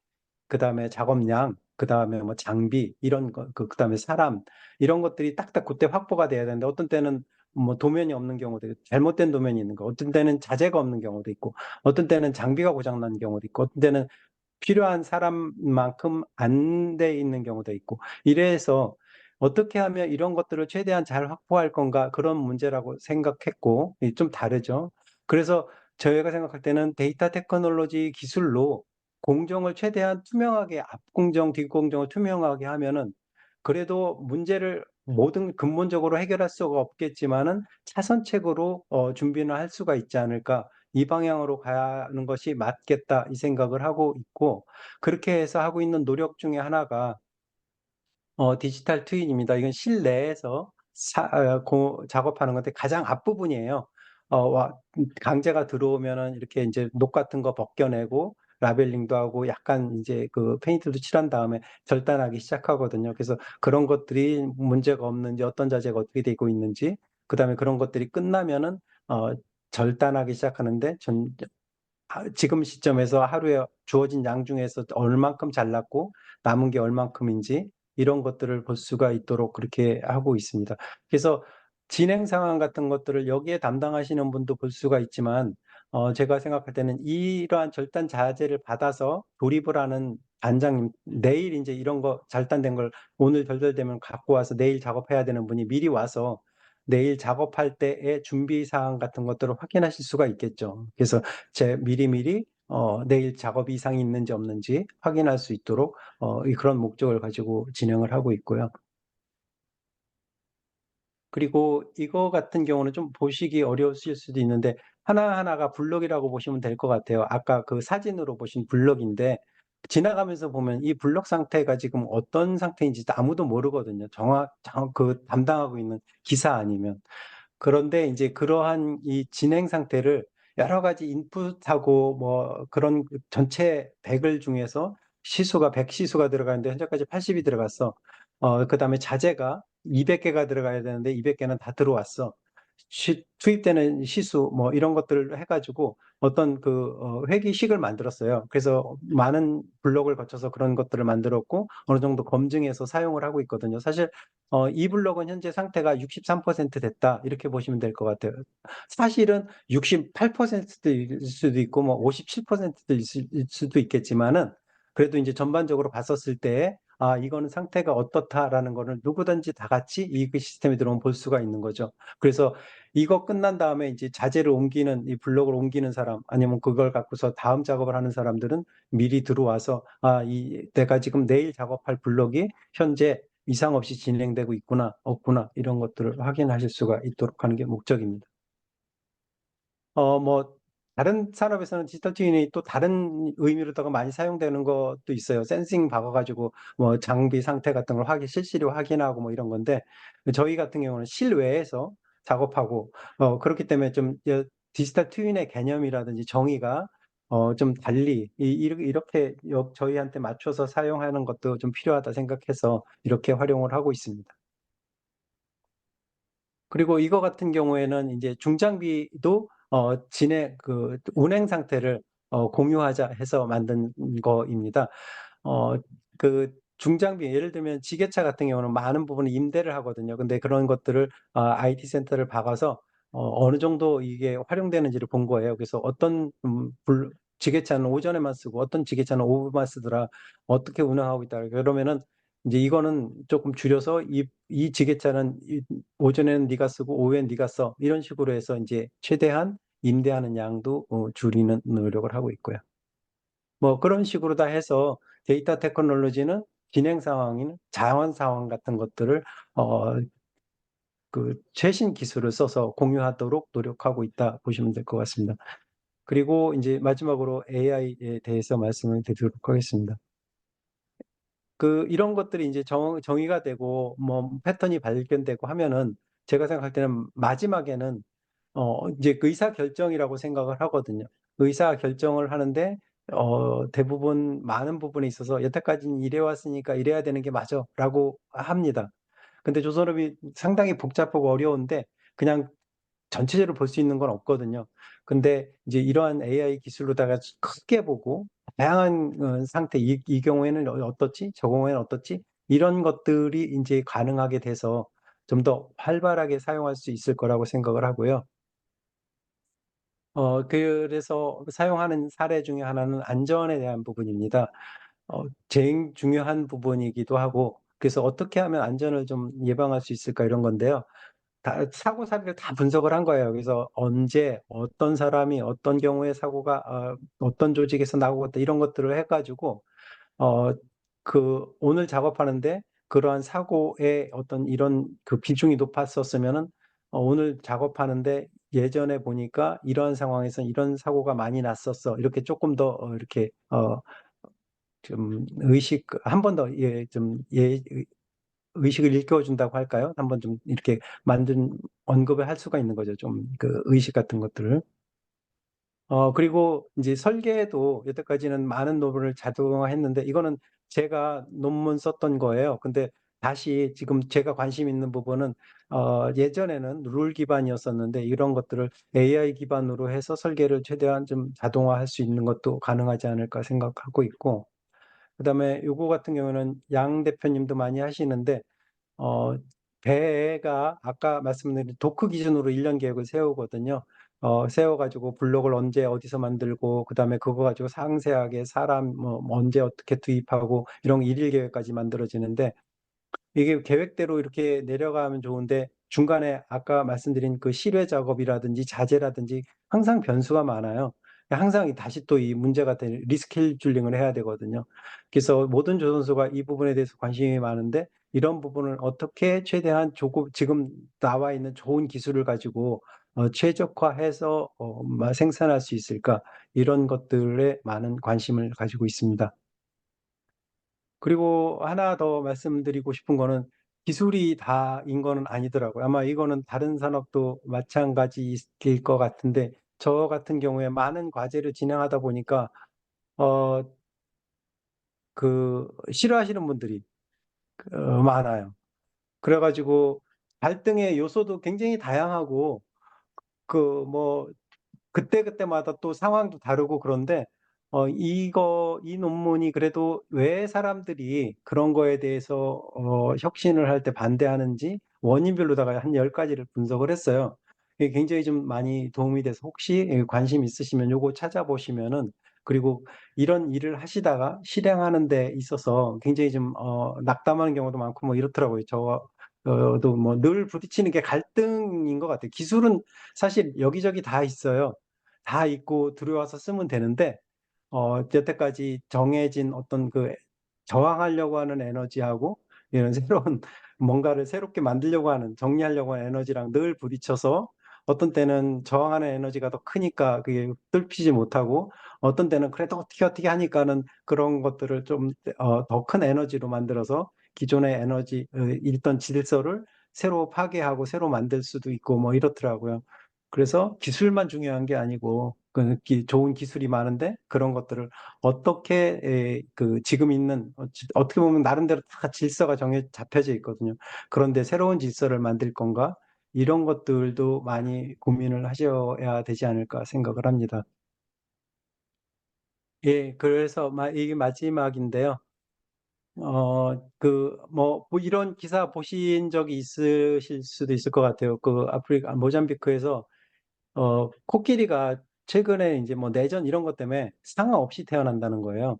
그다음에 작업량, 그다음에 뭐 장비 이런 거, 그다음에 사람, 이런 것들이 딱딱 그때 확보가 돼야 되는데, 어떤 때는 뭐 도면이 없는 경우도 있고, 잘못된 도면이 있는 거, 어떤 때는 자재가 없는 경우도 있고, 어떤 때는 장비가 고장 난 경우도 있고, 어떤 때는 필요한 사람만큼 안 돼 있는 경우도 있고, 이래서 어떻게 하면 이런 것들을 최대한 잘 확보할 건가, 그런 문제라고 생각했고, 좀 다르죠. 그래서 저희가 생각할 때는 데이터 테크놀로지 기술로 공정을 최대한 투명하게, 앞공정, 뒷공정을 투명하게 하면은 그래도 문제를 모든 근본적으로 해결할 수가 없겠지만은 차선책으로 준비는 할 수가 있지 않을까. 이 방향으로 가는 것이 맞겠다 이 생각을 하고 있고, 그렇게 해서 하고 있는 노력 중에 하나가 디지털 트윈입니다. 이건 실내에서 작업하는 건데 가장 앞부분이에요. 강제가 들어오면은 이렇게 이제 녹 같은 거 벗겨내고 라벨링도 하고 약간 이제 그 페인트도 칠한 다음에 절단하기 시작하거든요. 그래서 그런 것들이 문제가 없는지, 어떤 자재가 어떻게 되고 있는지, 그다음에 그런 것들이 끝나면은 어, 절단하기 시작하는데 지금 시점에서 하루에 주어진 양 중에서 얼만큼 잘랐고 남은 게 얼만큼인지 이런 것들을 볼 수가 있도록 그렇게 하고 있습니다. 그래서 진행 상황 같은 것들을 여기에 담당하시는 분도 볼 수가 있지만 제가 생각할 때는 이러한 절단 자재를 받아서 조립을 하는 단장님, 내일 이제 이런 거 절단된 걸 오늘 결절되면 갖고 와서 내일 작업해야 되는 분이 미리 와서 내일 작업할 때의 준비 사항 같은 것들을 확인하실 수가 있겠죠. 그래서 미리미리 내일 작업 이상이 있는지 없는지 확인할 수 있도록 그런 목적을 가지고 진행을 하고 있고요. 그리고 이거 같은 경우는 좀 보시기 어려우실 수도 있는데 하나하나가 블럭이라고 보시면 될 것 같아요. 아까 그 사진으로 보신 블럭인데 지나가면서 보면 이 블럭 상태가 지금 어떤 상태인지 아무도 모르거든요. 그 담당하고 있는 기사 아니면. 그런데 이제 그러한 이 진행 상태를 여러 가지 인풋하고 뭐 그런 전체 100을 중에서 시수가 100 시수가 들어가는데 현재까지 80이 들어갔어. 그다음에 자재가 200개가 들어가야 되는데 200개는 다 들어왔어. 투입되는 시수 뭐 이런 것들을 해가지고 어떤 회기식을 만들었어요. 그래서 많은 블록을 거쳐서 그런 것들을 만들었고 어느 정도 검증해서 사용을 하고 있거든요. 사실 이 블록은 현재 상태가 63% 됐다 이렇게 보시면 될 것 같아요. 사실은 68%일 수도 있고 뭐 57%일 수도 있겠지만은 그래도 이제 전반적으로 봤었을 때 이거는 상태가 어떻다라는 거를 누구든지 다 같이 이 시스템에 들어오면 볼 수가 있는 거죠. 그래서 이거 끝난 다음에 이제 자재를 옮기는 이 블록을 옮기는 사람 아니면 그걸 갖고서 다음 작업을 하는 사람들은 미리 들어와서 내가 지금 내일 작업할 블록이 현재 이상 없이 진행되고 있구나 없구나 이런 것들을 확인하실 수가 있도록 하는 게 목적입니다. 뭐 다른 산업에서는 디지털 트윈이 또 다른 의미로다가 많이 사용되는 것도 있어요. 센싱 박아가지고 뭐 장비 상태 같은 걸 실시리 확인하고 뭐 이런 건데 저희 같은 경우는 실외에서 작업하고 그렇기 때문에 좀 디지털 트윈의 개념이라든지 정의가 좀 달리 이렇게 저희한테 맞춰서 사용하는 것도 좀 필요하다 생각해서 이렇게 활용을 하고 있습니다. 그리고 이거 같은 경우에는 이제 중장비도 운행 상태를 공유하자 해서 만든 거입니다. 어, 중장비, 예를 들면 지게차 같은 경우는 많은 부분을 임대를 하거든요. 근데 그런 것들을 IT 센터를 박아서 어느 정도 이게 활용되는지를 본 거예요. 그래서 어떤 지게차는 오전에만 쓰고 어떤 지게차는 오후만 쓰더라. 어떻게 운영하고 있다. 그러면은 이제 이거는 조금 줄여서 이 지게차는 오전에는 네가 쓰고 오후엔 네가 써. 이런 식으로 해서 이제 최대한 임대하는 양도 줄이는 노력을 하고 있고요. 뭐 그런 식으로 다 해서 데이터 테크놀로지는 진행 상황인 자원 상황 같은 것들을 어, 최신 기술을 써서 공유하도록 노력하고 있다 보시면 될 것 같습니다. 그리고 이제 마지막으로 AI에 대해서 말씀을 드리도록 하겠습니다. 이런 것들이 이제 정의가 되고 뭐 패턴이 발견되고 하면은 제가 생각할 때는 마지막에는 이제 의사 결정이라고 생각을 하거든요. 의사 결정을 하는데 대부분 많은 부분에 있어서 여태까지는 이래 왔으니까 이래야 되는 게 맞아라고 합니다. 근데 조선업이 상당히 복잡하고 어려운데 그냥 전체적으로 볼 수 있는 건 없거든요. 근데 이제 이러한 AI 기술로다가 크게 보고 다양한 상태, 이 경우에는 어떻지? 저 경우에는 어떻지? 이런 것들이 이제 가능하게 돼서 좀 더 활발하게 사용할 수 있을 거라고 생각을 하고요. 그래서 사용하는 사례 중에 하나는 안전에 대한 부분입니다. 제일 중요한 부분이기도 하고, 그래서 어떻게 하면 안전을 좀 예방할 수 있을까 이런 건데요. 사고 사례를 다 분석을 한 거예요. 그래서 언제 어떤 사람이 어떤 경우에 사고가 어떤 조직에서 나오고 있다 이런 것들을 해가지고 어, 오늘 작업하는데 그러한 사고의 어떤 이런 비중이 높았었으면은 오늘 작업하는데 예전에 보니까 이러한 상황에서 이런 사고가 많이 났었어. 이렇게 조금 더 이렇게 좀 한 번 더 좀 의식을 일깨워준다고 할까요? 한번 좀 이렇게 언급을 할 수가 있는 거죠. 좀 그 의식 같은 것들을. 그리고 이제 설계도 여태까지는 많은 논문을 자동화했는데 이거는 제가 논문 썼던 거예요. 근데 다시 지금 제가 관심 있는 부분은 예전에는 룰 기반이었었는데 이런 것들을 AI 기반으로 해서 설계를 최대한 좀 자동화할 수 있는 것도 가능하지 않을까 생각하고 있고, 그다음에 요거 같은 경우는 양 대표님도 많이 하시는데 어, 배가 아까 말씀드린 도크 기준으로 1년 계획을 세우거든요. 세워가지고 블록을 언제 어디서 만들고, 그다음에 그거 가지고 상세하게 사람 언제 어떻게 투입하고 이런 일일 계획까지 만들어지는데, 이게 계획대로 이렇게 내려가면 좋은데 중간에 아까 말씀드린 그 실외 작업이라든지 자재라든지 항상 변수가 많아요. 항상 다시 또 이 문제가 될 리스케줄링을 해야 되거든요. 그래서 모든 조선소가 이 부분에 대해서 관심이 많은데 이런 부분을 어떻게 최대한 지금 나와 있는 좋은 기술을 가지고 최적화해서 생산할 수 있을까, 이런 것들에 많은 관심을 가지고 있습니다. 그리고 하나 더 말씀드리고 싶은 거는 기술이 다인 거는 아니더라고요. 아마 이거는 다른 산업도 마찬가지일 것 같은데 저 같은 경우에 많은 과제를 진행하다 보니까 어, 싫어하시는 분들이 많아요. 그래가지고 갈등의 요소도 굉장히 다양하고 뭐 그때그때마다 또 상황도 다르고 그런데 이 논문이 그래도 왜 사람들이 그런 거에 대해서 혁신을 할 때 반대하는지 원인별로다가 한 10가지를 분석을 했어요. 이게 굉장히 좀 많이 도움이 돼서 혹시 관심 있으시면 요거 찾아보시면은, 그리고 이런 일을 하시다가 실행하는 데 있어서 굉장히 좀 낙담하는 경우도 많고 뭐 이렇더라고요. 저도 뭐 늘 부딪히는 게 갈등인 것 같아요. 기술은 사실 여기저기 다 있어요. 다 있고 들여와서 쓰면 되는데 여태까지 정해진 어떤 저항하려고 하는 에너지하고 이런 새로운 뭔가를 새롭게 만들려고 하는, 정리하려고 하는 에너지랑 늘 부딪혀서 어떤 때는 저항하는 에너지가 더 크니까 그게 뚫히지 못하고, 어떤 때는 그래도 어떻게 하니까는 그런 것들을 좀 더 큰 에너지로 만들어서 기존의 있던 질서를 새로 파괴하고 새로 만들 수도 있고 뭐 이렇더라고요. 그래서 기술만 중요한 게 아니고 좋은 기술이 많은데 그런 것들을 어떻게 지금 있는 어떻게 보면 나름대로 다 질서가 잡혀져 있거든요. 그런데 새로운 질서를 만들 건가? 이런 것들도 많이 고민을 하셔야 되지 않을까 생각을 합니다. 예, 그래서 이게 마지막인데요. 뭐 이런 기사 보신 적이 있으실 수도 있을 것 같아요. 아프리카 모잠비크에서 코끼리가 최근에 이제 뭐 내전 이런 것 때문에 상아 없이 태어난다는 거예요.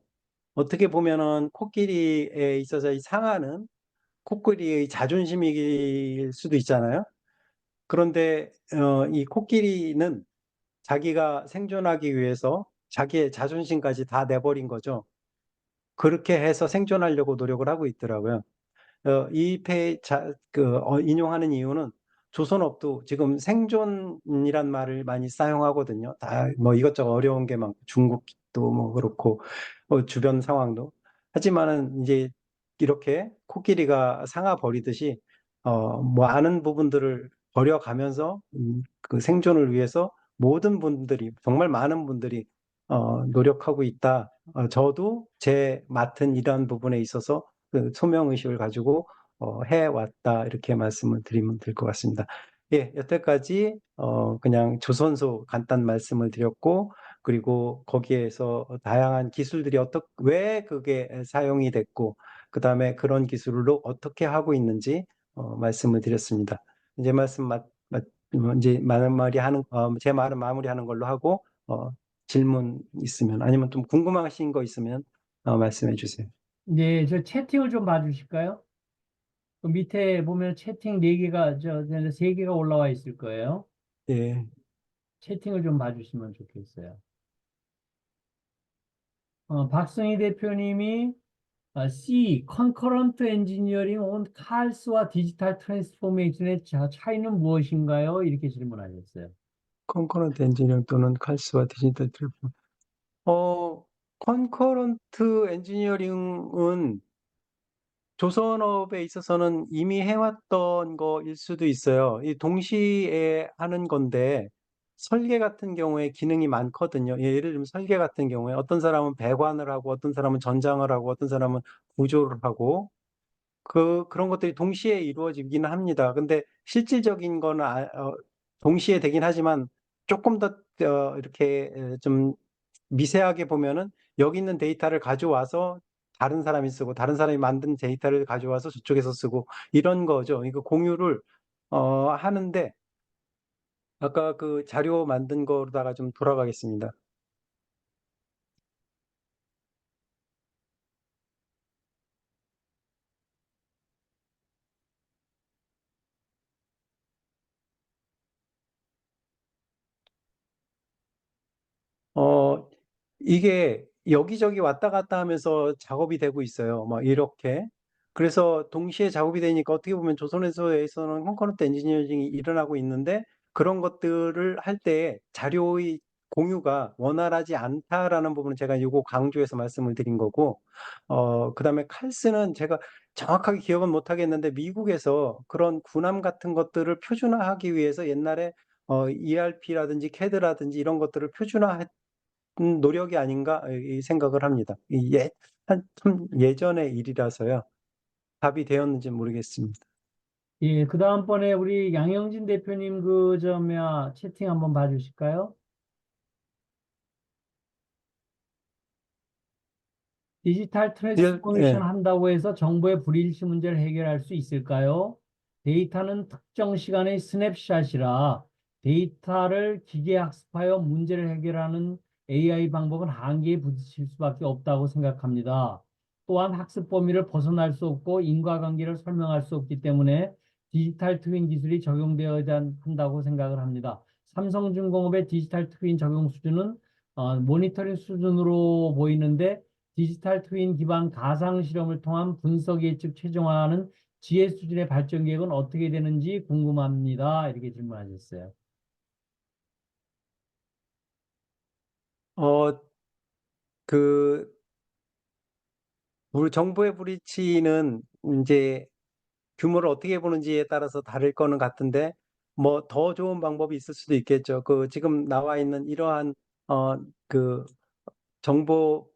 어떻게 보면은 코끼리에 있어서 이 상아는 코끼리의 자존심일 수도 있잖아요. 그런데 이 코끼리는 자기가 생존하기 위해서 자기의 자존심까지 다 내버린 거죠. 그렇게 해서 생존하려고 노력을 하고 있더라고요. 인용하는 이유는 조선업도 지금 생존이란 말을 많이 사용하거든요. 다 뭐 이것저것 어려운 게 많고 중국도 뭐 그렇고 주변 상황도. 하지만은 이제 이렇게 코끼리가 상아 버리듯이 뭐 아는 부분들을 버려가면서 그 생존을 위해서 모든 분들이, 정말 많은 분들이 노력하고 있다. 저도 제 맡은 이러한 부분에 있어서 소명의식을 가지고 해왔다. 이렇게 말씀을 드리면 될 것 같습니다. 예, 여태까지 그냥 조선소 간단 말씀을 드렸고, 그리고 거기에서 다양한 기술들이 왜 그게 사용이 됐고, 그 다음에 그런 기술로 어떻게 하고 있는지 말씀을 드렸습니다. 이제 이제 제 말은 마무리하는 걸로 하고, 질문 있으면 아니면 좀 궁금하신 거 있으면 말씀해 주세요. 네, 저 채팅을 좀 봐주실까요? 그 밑에 보면 채팅 4개가, 세 개가 올라와 있을 거예요. 예. 채팅을 좀 봐주시면 좋겠어요. 박승희 대표님이 C, Concurrent Engineering on CALS와 디지털 트랜스포메이션의 차이는 무엇인가요? 이렇게 질문하셨어요. 컨커런트 엔지니어링 또는 칼스와 디지털 트래프. 컨커런트 엔지니어링은 조선업에 있어서는 이미 해왔던 거일 수도 있어요. 이 동시에 하는 건데 설계 같은 경우에 기능이 많거든요. 예를 들면 설계 같은 경우에 어떤 사람은 배관을 하고 어떤 사람은 전장을 하고 어떤 사람은 구조를 하고 그런 것들이 동시에 이루어지기는 합니다. 근데 실질적인 거는 동시에 되긴 하지만 조금 더 이렇게 좀 미세하게 보면은 여기 있는 데이터를 가져와서 다른 사람이 쓰고 다른 사람이 만든 데이터를 가져와서 저쪽에서 쓰고 이런 거죠. 이거 공유를 하는데 아까 그 자료 만든 거로다가 좀 돌아가겠습니다. 어, 이게 여기저기 왔다 갔다 하면서 작업이 되고 있어요. 막 이렇게. 그래서 동시에 작업이 되니까 어떻게 보면 조선에서는 concurrent 엔지니어링이 일어나고 있는데 그런 것들을 할 때 자료의 공유가 원활하지 않다라는 부분은 제가 이거 강조해서 말씀을 드린 거고, 그다음에 칼스는 제가 정확하게 기억은 못 하겠는데 미국에서 그런 군함 같은 것들을 표준화하기 위해서 옛날에 ERP라든지 CAD라든지 이런 것들을 표준화했 노력이 아닌가 이 생각을 합니다. 참 예전의 일이라서요. 답이 되었는지 모르겠습니다. 예, 그 다음번에 우리 양영진 대표님 채팅 한번 봐주실까요? 디지털 트랜스포메이션 예. 한다고 해서 정보의 불일치 문제를 해결할 수 있을까요? 데이터는 특정 시간의 스냅샷이라 데이터를 기계 학습하여 문제를 해결하는 AI 방법은 한계에 부딪힐 수밖에 없다고 생각합니다. 또한 학습 범위를 벗어날 수 없고 인과관계를 설명할 수 없기 때문에 디지털 트윈 기술이 적용되어야 한다고 생각을 합니다. 삼성중공업의 디지털 트윈 적용 수준은 모니터링 수준으로 보이는데 디지털 트윈 기반 가상 실험을 통한 분석 예측 최종화하는 지혜 수준의 발전 계획은 어떻게 되는지 궁금합니다. 이렇게 질문하셨어요. 어, 그 우리 정보의 불이치는 이제 규모를 어떻게 보는지에 따라서 다를 거는 같은데 뭐 더 좋은 방법이 있을 수도 있겠죠. 그 지금 나와 있는 이러한 그 정보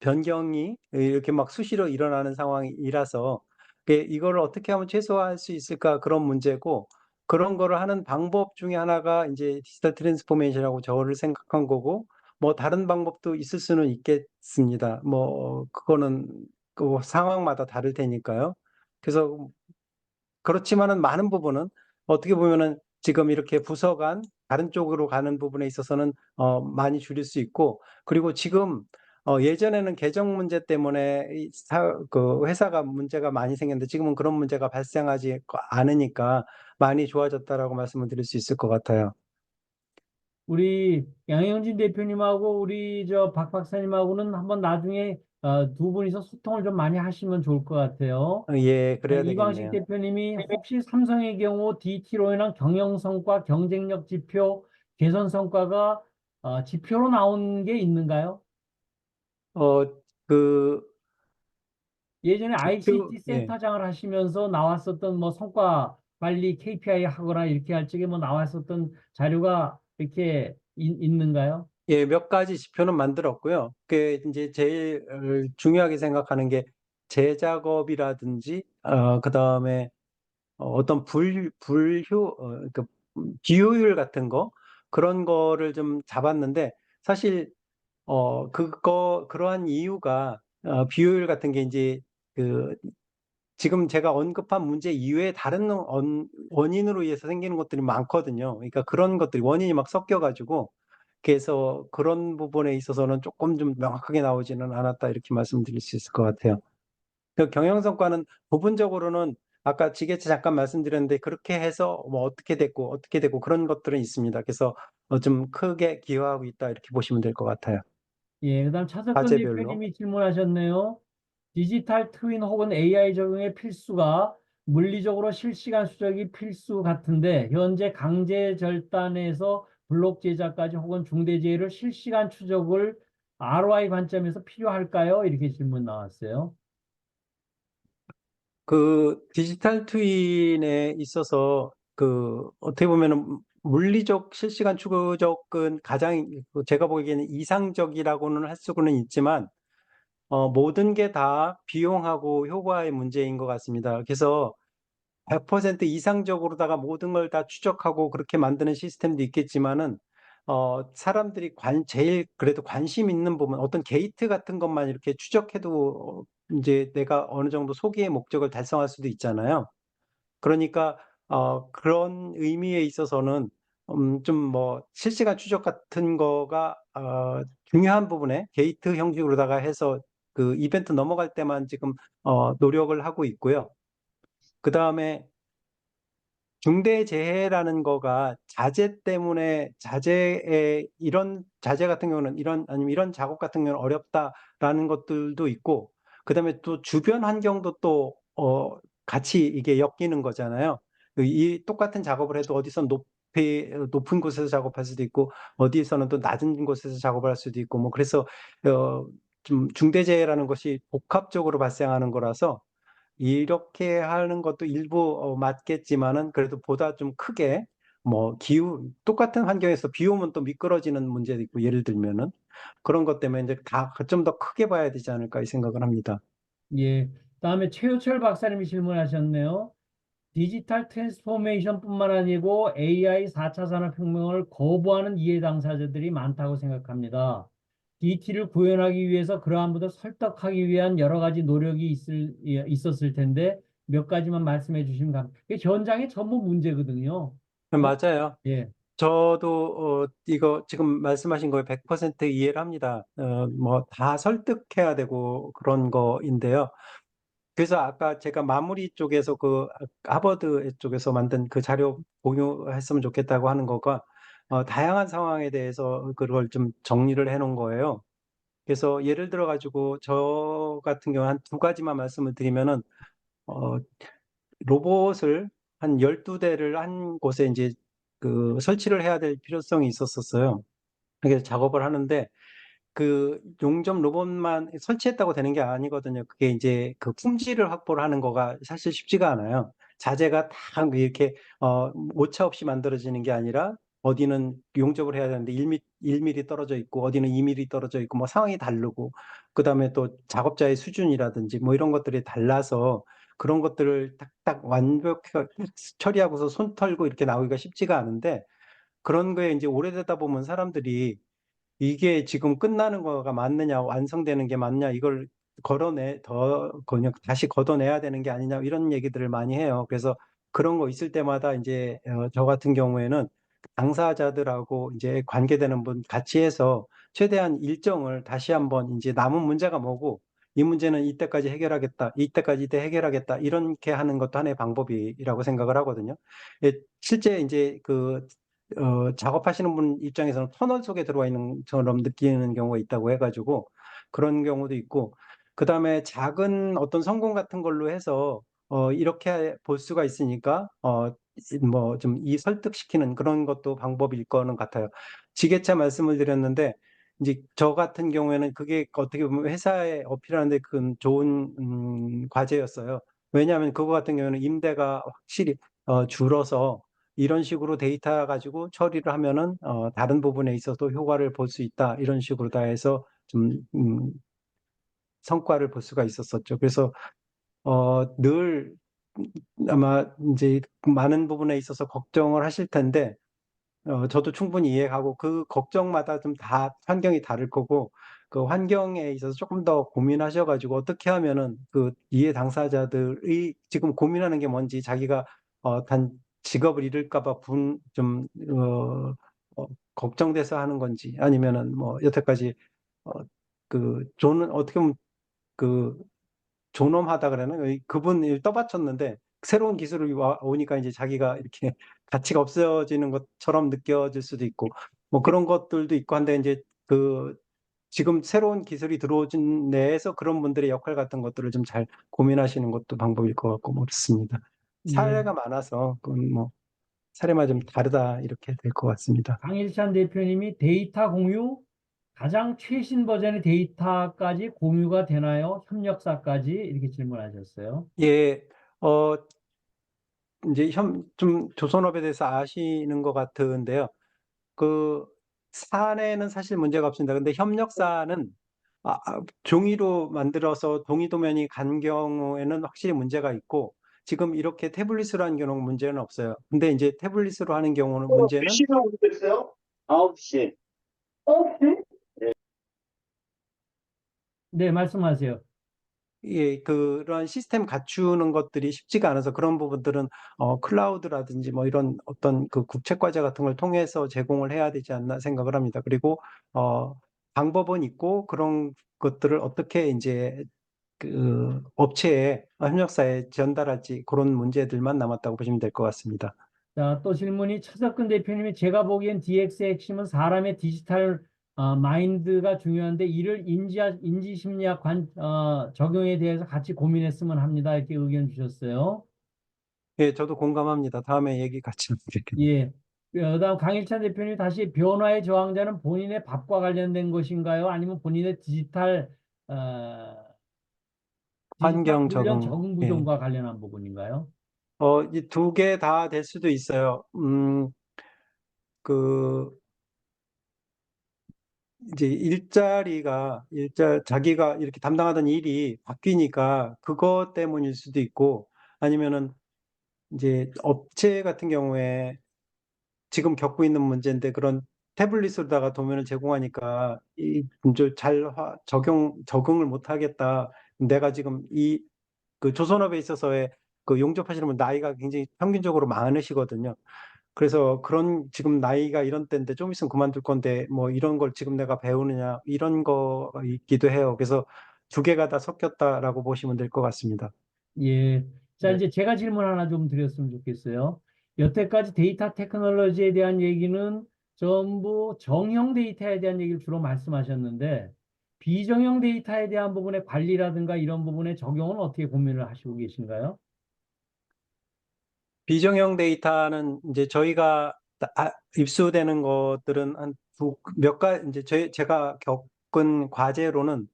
변경이 이렇게 막 수시로 일어나는 상황이라서 이거를 어떻게 하면 최소화할 수 있을까 그런 문제고 그런 거를 하는 방법 중에 하나가 이제 디지털 트랜스포메이션이라고 저를 생각한 거고 뭐 다른 방법도 있을 수는 있겠습니다. 뭐 그거는 그 상황마다 다를 테니까요. 그래서 그렇지만은 많은 부분은 어떻게 보면은 지금 이렇게 부서 간 다른 쪽으로 가는 부분에 있어서는 많이 줄일 수 있고 그리고 지금 예전에는 계정 문제 때문에 그 회사가 문제가 많이 생겼는데 지금은 그런 문제가 발생하지 않으니까 많이 좋아졌다라고 말씀을 드릴 수 있을 것 같아요. 우리 양영진 대표님하고 우리 저 박 박사님하고는 한번 나중에 두 분이서 소통을 좀 많이 하시면 좋을 것 같아요. 예, 그래야 이광식 되겠네요. 대표님이 혹시 삼성의 경우 DT로 인한 경영 성과, 경쟁력 지표, 개선 성과가 지표로 나온 게 있는가요? 어, 그 예전에 지표, ICT 예. 센터장을 하시면서 나왔었던 뭐 성과 관리 KPI 하거나 이렇게 할 적에 뭐 나왔었던 자료가 이렇게 있는가요? 예, 몇 가지 지표는 만들었고요. 그 이제 제일 중요하게 생각하는 게 재작업이라든지 그다음에 어떤 그 기여율 같은 거 그런 거를 좀 잡았는데 사실 그러한 이유가 비효율 같은 게 이제 그 지금 제가 언급한 문제 이외에 다른 원인으로 의해서 생기는 것들이 많거든요. 그러니까 그런 것들이 원인이 막 섞여가지고 그래서 그런 부분에 있어서는 조금 좀 명확하게 나오지는 않았다 이렇게 말씀드릴 수 있을 것 같아요. 그 경영성과는 부분적으로는 아까 지게차 잠깐 말씀드렸는데 그렇게 해서 뭐 어떻게 됐고 그런 것들은 있습니다. 그래서 좀 크게 기여하고 있다 이렇게 보시면 될 것 같아요. 예, 그다음 차석근 과제별로. 대표님이 질문하셨네요. 디지털 트윈 혹은 AI 적용의 필수가 물리적으로 실시간 수적이 필수 같은데 현재 강제 절단에서 블록 제작까지 혹은 중대재해를 실시간 추적을 ROI 관점에서 필요할까요? 이렇게 질문 나왔어요. 그 디지털 트윈에 있어서 그 어떻게 보면은 물리적 실시간 추적은 가장 제가 보기에는 이상적이라고는 할 수는 있지만 모든 게 다 비용하고 효과의 문제인 것 같습니다. 그래서 100% 이상적으로다가 모든 걸 다 추적하고 그렇게 만드는 시스템도 있겠지만은 사람들이 제일 그래도 관심 있는 부분 어떤 게이트 같은 것만 이렇게 추적해도 이제 내가 어느 정도 소기의 목적을 달성할 수도 있잖아요. 그러니까 그런 의미에 있어서는 좀 뭐 실시간 추적 같은 거가 중요한 부분에 게이트 형식으로다가 해서 그 이벤트 넘어갈 때만 지금 노력을 하고 있고요. 그다음에 중대재해라는 거가 자재 때문에 자재에 이런 자재 같은 경우는 이런 아니면 이런 작업 같은 경우는 어렵다라는 것들도 있고 그다음에 또 주변 환경도 또 같이 이게 엮이는 거잖아요. 이 똑같은 작업을 해도 어디선 높은 곳에서 작업할 수도 있고 어디에서는 또 낮은 곳에서 작업을 할 수도 있고 뭐 그래서 어 좀 중대재해라는 것이 복합적으로 발생하는 거라서 이렇게 하는 것도 일부 맞겠지만은 그래도 보다 좀 크게 뭐 기후 똑같은 환경에서 비 오면 또 미끄러지는 문제도 있고 예를 들면은 그런 것 때문에 이제 다 좀 더 크게 봐야 되지 않을까 이 생각을 합니다. 예. 다음에 최유철 박사님이 질문하셨네요. 디지털 트랜스포메이션뿐만 아니고 AI 4차 산업혁명을 거부하는 이해 당사자들이 많다고 생각합니다. DT를 구현하기 위해서 그러한 분들 설득하기 위한 여러 가지 노력이 있었을 텐데 몇 가지만 말씀해 주시면 감사합니다. 이게 현장의 전부 문제거든요. 어? 맞아요. 예. 저도 이거 지금 말씀하신 거에 100% 이해를 합니다. 뭐 다 설득해야 되고 그런 거인데요. 그래서 아까 제가 마무리 쪽에서 그 하버드 쪽에서 만든 그 자료 공유했으면 좋겠다고 하는 거가 다양한 상황에 대해서 그걸 좀 정리를 해 놓은 거예요. 그래서 예를 들어 가지고 저 같은 경우 한 두 가지만 말씀을 드리면은 어 로봇을 한 12대를 한 곳에 인제 그 설치를 해야 될 필요성이 있었었어요. 그래서 작업을 하는데 그 용접 로봇만 설치했다고 되는 게 아니거든요. 그게 인제 그 품질을 확보를 하는 거가 사실 쉽지가 않아요. 자재가 다 이렇게 오차 없이 만들어지는 게 아니라 어디는 용접을 해야 되는데 1 밀리 떨어져 있고 어디는 2 밀리 떨어져 있고 뭐 상황이 다르고 그다음에 또 작업자의 수준이라든지 뭐 이런 것들이 달라서 그런 것들을 딱딱 완벽하게 처리하고서 손 털고 이렇게 나오기가 쉽지가 않은데 그런 거에 인제 오래되다 보면 사람들이 이게 지금 끝나는 거가 맞느냐, 완성되는 게 맞냐, 이걸 그냥 다시 걷어내야 되는 게 아니냐, 이런 얘기들을 많이 해요. 그래서 그런 거 있을 때마다 이제 저 같은 경우에는 당사자들하고 이제 관계되는 분 같이 해서 최대한 일정을 다시 한번 이제 남은 문제가 뭐고, 이 문제는 이때까지 해결하겠다, 이때까지 이때 해결하겠다, 이렇게 하는 것도 하나의 방법이라고 생각을 하거든요. 예, 실제 이제 작업하시는 분 입장에서는 터널 속에 들어와 있는 것처럼 느끼는 경우가 있다고 해 가지고 그런 경우도 있고 그다음에 작은 어떤 성공 같은 걸로 해서 이렇게 볼 수가 있으니까 뭐 좀 설득시키는 그런 것도 방법일 거는 같아요. 지게차 말씀을 드렸는데 인제 저 같은 경우에는 그게 어떻게 보면 회사에 어필하는 데 큰 좋은 과제였어요. 왜냐하면 그거 같은 경우에는 임대가 확실히 줄어서 이런 식으로 데이터 가지고 처리를 하면은 다른 부분에 있어서 효과를 볼 수 있다. 이런 식으로 다 해서 좀 성과를 볼 수가 있었었죠. 그래서 늘 아마 인제 많은 부분에 있어서 걱정을 하실 텐데 저도 충분히 이해하고 그 걱정마다 좀 다 환경이 다를 거고 그 환경에 있어서 쪼끔 더 고민하셔 가지고 어떻게 하면은 그 이해 당사자들이 지금 고민하는 게 뭔지 자기가 단 직업을 잃을까 봐 좀 걱정돼서 하는 건지 아니면은 뭐 여태까지 어 어떻게 보면 그 존엄하다 그러나? 그분이 떠받쳤는데 새로운 기술이 오니까 이제 자기가 이렇게 가치가 없어지는 것처럼 느껴질 수도 있고 뭐 그런 것들도 있고 한데 인제 그 지금 새로운 기술이 들어오진 내에서 그런 분들의 역할 같은 것들을 좀 잘 고민하시는 것도 방법일 것 같고 뭐 그렇습니다. 예. 사례가 많아서 그건 뭐 사례마다 좀 다르다 이렇게 될 것 같습니다. 강일찬 대표님이 데이터 공유, 가장 최신 버전의 데이터까지 공유가 되나요? 협력사까지? 이렇게 질문하셨어요. 예. 어, 이제 좀 조선업에 대해서 아시는 것 같은데요. 그 사내는 사실 문제가 없습니다. 근데 협력사는 종이로 만들어서 동의 도면이 간 경우에는 확실히 문제가 있고 지금 이렇게 태블릿으로 하는 경우는 문제는 없어요. 근데 이제 태블릿으로 하는 경우는 몇 문제는 시로 오겠어요? 9시. 네, 말씀하세요. 예, 그런 시스템 갖추는 것들이 쉽지가 않아서 그런 부분들은 클라우드라든지 뭐 이런 어떤 그 국책과제 같은 걸 통해서 제공을 해야 되지 않나 생각을 합니다. 그리고 방법은 있고 그런 것들을 어떻게 이제 그 업체에 협력사에 전달할지 그런 문제들만 남았다고 보시면 될 것 같습니다. 자, 또 질문이 차석근 대표님이 제가 보기엔 DX의 핵심은 사람의 디지털 마인드가 중요한데 이를 인지 심리학 적용에 대해서 같이 고민했으면 합니다. 이렇게 의견 주셨어요. 예, 저도 공감합니다. 다음에 얘기 같이 나누겠습니다. 예. 그다음 강일찬 대표님 다시 변화의 저항자는 본인의 밥과 관련된 것인가요? 아니면 본인의 어, 디지털 환경 훈련 적응. 적응 예. 부족과 관련한 부분인가요? 이 두 개 다 될 수도 있어요. 그 이제 자기가 이렇게 담당하던 일이 바뀌니까 그것 때문일 수도 있고 아니면은 이제 업체 같은 경우에 지금 겪고 있는 문제인데 그런 태블릿으로다가 도면을 제공하니까 이제 적응을 못 하겠다. 내가 지금 그 조선업에 있어서의 그 용접하시는 분 나이가 굉장히 평균적으로 많으시거든요. 그래서 그런 지금 나이가 이런 때인데 좀 있으면 그만둘 건데 뭐 이런 걸 지금 내가 배우느냐 이런 거 있기도 해요. 그래서 두 개가 다 섞였다라고 보시면 될 것 같습니다. 예. 자, 네. 이제 제가 질문 하나 좀 드렸으면 좋겠어요. 여태까지 데이터 테크놀로지에 대한 얘기는 전부 정형 데이터에 대한 얘기를 주로 말씀하셨는데, 비정형 데이터에 대한 부분의 관리라든가 이런 부분의 적용은 어떻게 고민을 하시고 계신가요? 비정형 데이터는 이제 저희가 입수되는 것들은 몇 가지 이제 제가 겪은 과제로는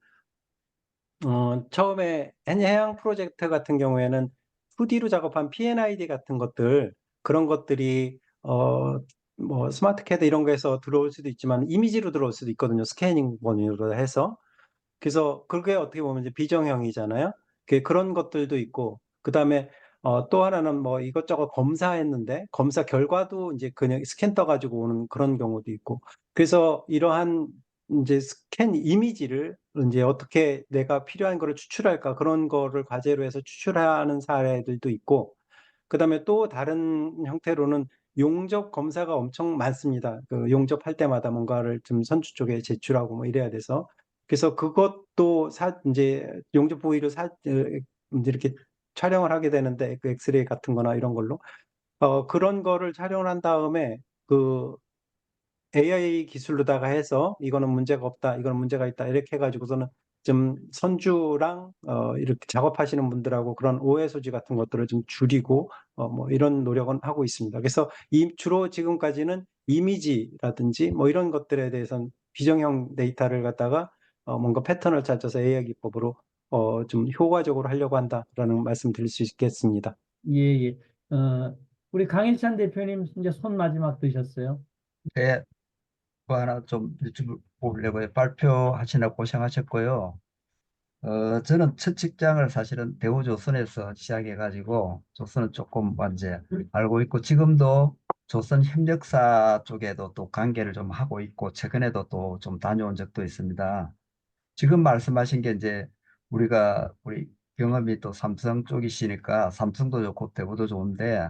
처음에 해양 프로젝트 같은 경우에는 2D로 작업한 PNID 같은 것들, 그런 것들이, 뭐, 스마트 캐드 이런 거에서 들어올 수도 있지만, 이미지로 들어올 수도 있거든요. 스캐닝 본으로 해서. 그래서 그게 어떻게 보면 이제 비정형이잖아요. 그런 것들도 있고, 그 다음에 또 하나는 뭐 이것저것 검사했는데, 검사 결과도 이제 그냥 스캔 떠가지고 오는 그런 경우도 있고, 그래서 이러한 이제 스캔 이미지를 이제 어떻게 내가 필요한 거를 추출할까, 그런 거를 과제로 해서 추출하는 사례들도 있고, 그 다음에 또 다른 형태로는 용접 검사가 엄청 많습니다. 그 용접할 때마다 뭔가를 좀 선주 쪽에 제출하고 뭐 이래야 돼서. 그래서 그것도 이제 용접 부위를 이제 이렇게 촬영을 하게 되는데 그 엑스레이 같은 거나 이런 걸로. 그런 거를 촬영을 한 다음에 그 AI 기술로다가 해서 이거는 문제가 없다, 이거는 문제가 있다 이렇게 해가지고서는 좀 선주랑 이렇게 작업하시는 분들하고 그런 오해 소지 같은 것들을 좀 줄이고 뭐 이런 노력은 하고 있습니다. 그래서 주로 지금까지는 이미지라든지 뭐 이런 것들에 대해서는 비정형 데이터를 갖다가 뭔가 패턴을 찾아서 AI 기법으로 좀 효과적으로 하려고 한다라는 말씀 드릴 수 있겠습니다. 예, 예. 우리 강일찬 대표님 이제 손 마지막 드셨어요. 네, 뭐 하나 좀 여쭤보려고요. 발표하시느라 고생하셨고요. 저는 첫 직장을 사실은 대우조선에서 시작해가지고 조선은 조금 이제 알고 있고 지금도 조선 협력사 쪽에도 또 관계를 좀 하고 있고 최근에도 또 좀 다녀온 적도 있습니다. 지금 말씀하신 게 이제 우리 경험이 또 삼성 쪽이시니까 삼성도 좋고 대우도 좋은데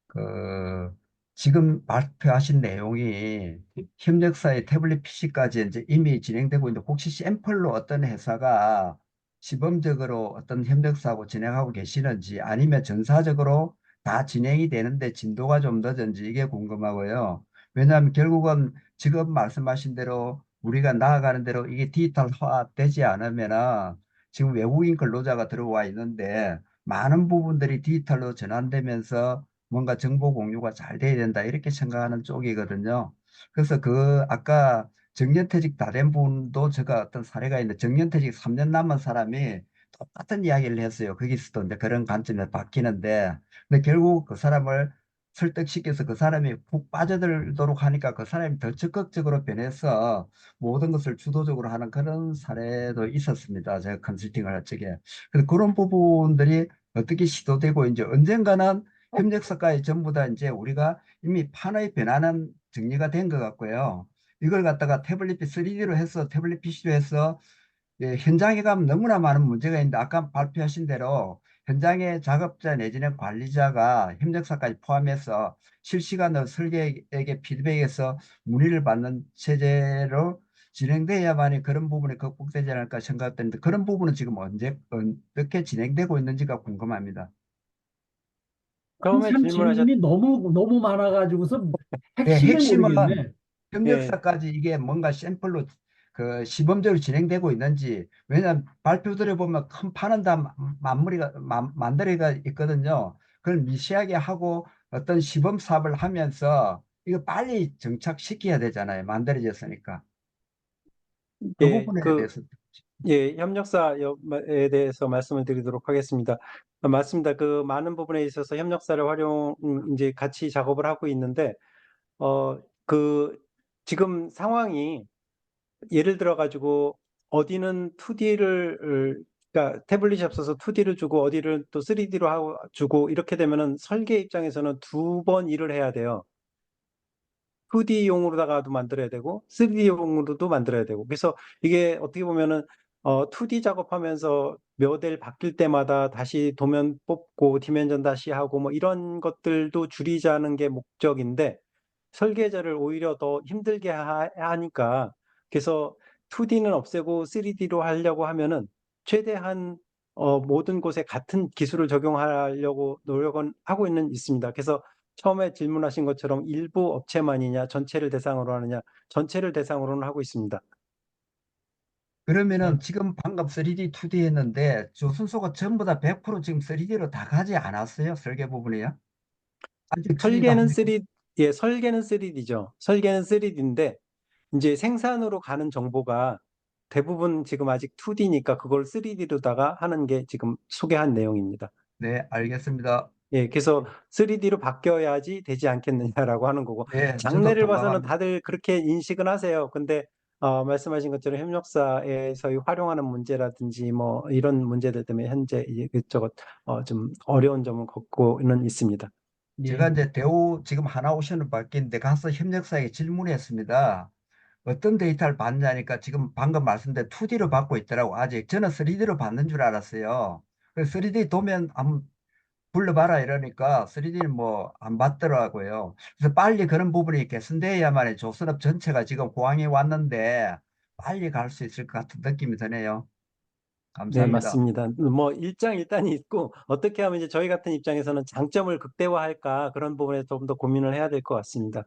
그 지금 발표하신 내용이 협력사의 태블릿 PC까지 이제 이미 진행되고 있는데 혹시 샘플로 어떤 회사가 시범적으로 어떤 협력사하고 진행하고 계시는지 아니면 전사적으로 다 진행이 되는데 진도가 좀 늦은지 이게 궁금하고요. 왜냐하면 결국은 지금 말씀하신 대로 우리가 나아가는 대로 이게 디지털화 되지 않으면은 지금 외국인 근로자가 들어와 있는데 많은 부분들이 디지털로 전환되면서 뭔가 정보 공유가 잘 돼야 된다 이렇게 생각하는 쪽이거든요. 그래서 아까 정년퇴직 다 된 분도 제가 어떤 사례가 있는데 정년퇴직 3년 남은 사람이 똑같은 이야기를 했어요. 거기서도 이제 그런 관점에 바뀌는데, 근데 결국 그 사람을 설득시켜서 그 사람이 푹 빠져들도록 하니까 그 사람이 더 적극적으로 변해서 모든 것을 주도적으로 하는 그런 사례도 있었습니다. 제가 컨설팅을 할 적에. 그래서 그런 부분들이 어떻게 시도되고 이제 언젠가는 협력사까지 전부 다 이제 우리가 이미 판의 변화는 정리가 된 것 같고요. 이걸 갖다가 태블릿 3D로 해서 태블릿 PC로 해서 예, 현장에 가면 너무나 많은 문제가 있는데 아까 발표하신 대로 현장의 작업자 내지는 관리자가 협력사까지 포함해서 실시간으로 설계에게 피드백해서 문의를 받는 체제로 진행돼야만이 그런 부분이 극복되지 않을까 생각되는데 그런 부분은 지금 언제 어떻게 진행되고 있는지가 궁금합니다. 처음에 한참 질문하셨, 질문이 너무 많아가지고서 네, 핵심을 핵심은 모르겠네. 예, 협력사까지 이게 뭔가 샘플로 그 시범적으로 진행되고 있는지. 왜냐하면 발표들에 보면 큰 판은 다 만들어가 있거든요. 그걸 미세하게 하고 어떤 시범 사업을 하면서 이거 빨리 정착시켜야 되잖아요. 만들어졌으니까. 그 예, 부분에 그, 대해서. 예, 협력사에 대해서 말씀을 드리도록 하겠습니다. 맞습니다. 그 많은 부분에 있어서 협력사를 이제 같이 작업을 하고 있는데, 그, 지금 상황이 예를 들어 가지고 어디는 2D를, 그러니까 태블릿이 없어서 2D를 주고 어디를 또 3D로 주고 이렇게 되면은 설계 입장에서는 2번 일을 해야 돼요. 2D용으로다가도 만들어야 되고 3D용으로도 만들어야 되고. 그래서 이게 어떻게 보면은 2D 작업하면서 모델 바뀔 때마다 다시 도면 뽑고 디멘전 다시 하고 뭐 이런 것들도 줄이자는 게 목적인데, 설계자를 오히려 더 힘들게 하니까, 그래서 2D는 없애고 3D로 하려고 하면은 최대한 모든 곳에 같은 기술을 적용하려고 노력은 하고 있습니다. 그래서 처음에 질문하신 것처럼 일부 업체만이냐, 전체를 대상으로 하느냐, 전체를 대상으로는 하고 있습니다. 네. 그러면은 지금 방금 3D, 2D 했는데 조선소가 전부 다 100% 지금 3D로 다 가지 않았어요? 설계 부분이요? 아직 2D도 설계는 합니까? 3D, 예, 설계는 3D죠. 설계는 3D인데 이제 생산으로 가는 정보가 대부분 지금 아직 2D니까 그걸 3D로다가 하는 게 지금 소개한 내용입니다. 네, 알겠습니다. 예, 그래서 3D로 바뀌어야지 되지 않겠느냐라고 하는 거고, 네, 저도 장래를 봐서는 동감합니다. 다들 그렇게 인식은 하세요. 근데 말씀하신 것처럼 협력사에서의 활용하는 문제라든지 뭐 이런 문제들 때문에 현재 이것저것 좀 어려운 점을 겪고는 있습니다. 제가 예. 이제 대우 지금 하나오션을 맡기는데 가서 협력사에게 질문했습니다. 어떤 데이터를 받냐니까 지금 방금 말씀드린 2D로 받고 있더라고. 아직 저는 3D로 받는 줄 알았어요. 그래서 3D 도면 한번 불러봐라 이러니까 3D는 뭐 안 받더라고요. 그래서 빨리 그런 부분이 개선돼야만 조선업 전체가 지금 공항에 왔는데 빨리 갈 수 있을 것 같은 느낌이 드네요. 네, 감사합니다. 맞습니다. 뭐 일장일단이 있고 어떻게 하면 이제 저희 같은 입장에서는 장점을 극대화할까 그런 부분에 좀 더 고민을 해야 될 것 같습니다.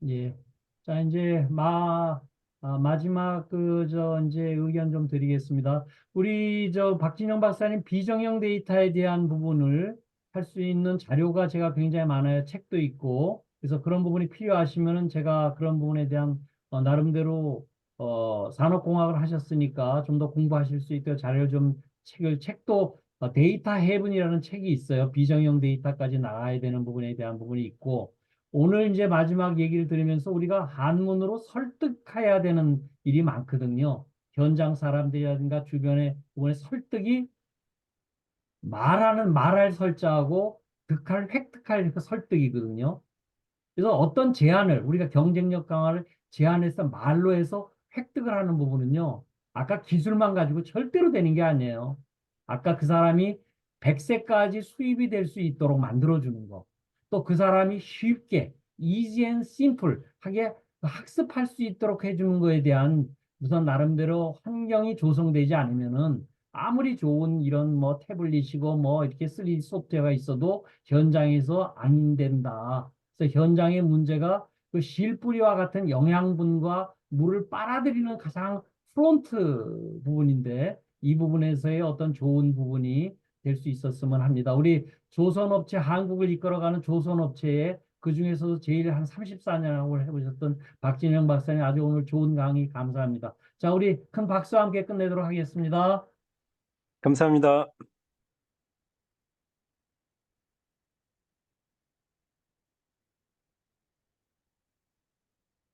예. 자, 이제 마지막 이제 의견 좀 드리겠습니다. 우리 박진영 박사님 비정형 데이터에 대한 부분을 할 수 있는 자료가 제가 굉장히 많아요. 책도 있고. 그래서 그런 부분이 필요하시면은 제가 그런 부분에 대한 나름대로 산업공학을 하셨으니까 좀 더 공부하실 수 있도록 자료를 좀 책도 데이터 헤븐이라는 책이 있어요. 비정형 데이터까지 나가야 되는 부분에 대한 부분이 있고. 오늘 이제 마지막 얘기를 들으면서 우리가 한문으로 설득해야 되는 일이 많거든요. 현장 사람들이라든가 주변에 부분에 설득이 말할 설자하고 획득할 그 설득이거든요. 그래서 어떤 제안을 우리가 경쟁력 강화를 제안해서 말로 해서 획득을 하는 부분은요. 아까 기술만 가지고 절대로 되는 게 아니에요. 아까 그 사람이 100세까지 수입이 될 수 있도록 만들어주는 거. 또 그 사람이 쉽게 easy and simple 하게 학습할 수 있도록 해주는 거에 대한 우선 나름대로 환경이 조성되지 않으면은 아무리 좋은 이런 뭐 태블릿이고 뭐 이렇게 3D 소프트웨어가 있어도 현장에서 안 된다. 그래서 현장의 문제가 그 실뿌리와 같은 영양분과 물을 빨아들이는 가장 프론트 부분인데 이 부분에서의 어떤 좋은 부분이 될 수 있었으면 합니다. 우리 조선업체, 한국을 이끌어가는 조선업체에 그 중에서도 제일 한 34년을 해보셨던 박진영 박사님 아주 오늘 좋은 강의 감사합니다. 자, 우리 큰 박수와 함께 끝내도록 하겠습니다. 감사합니다.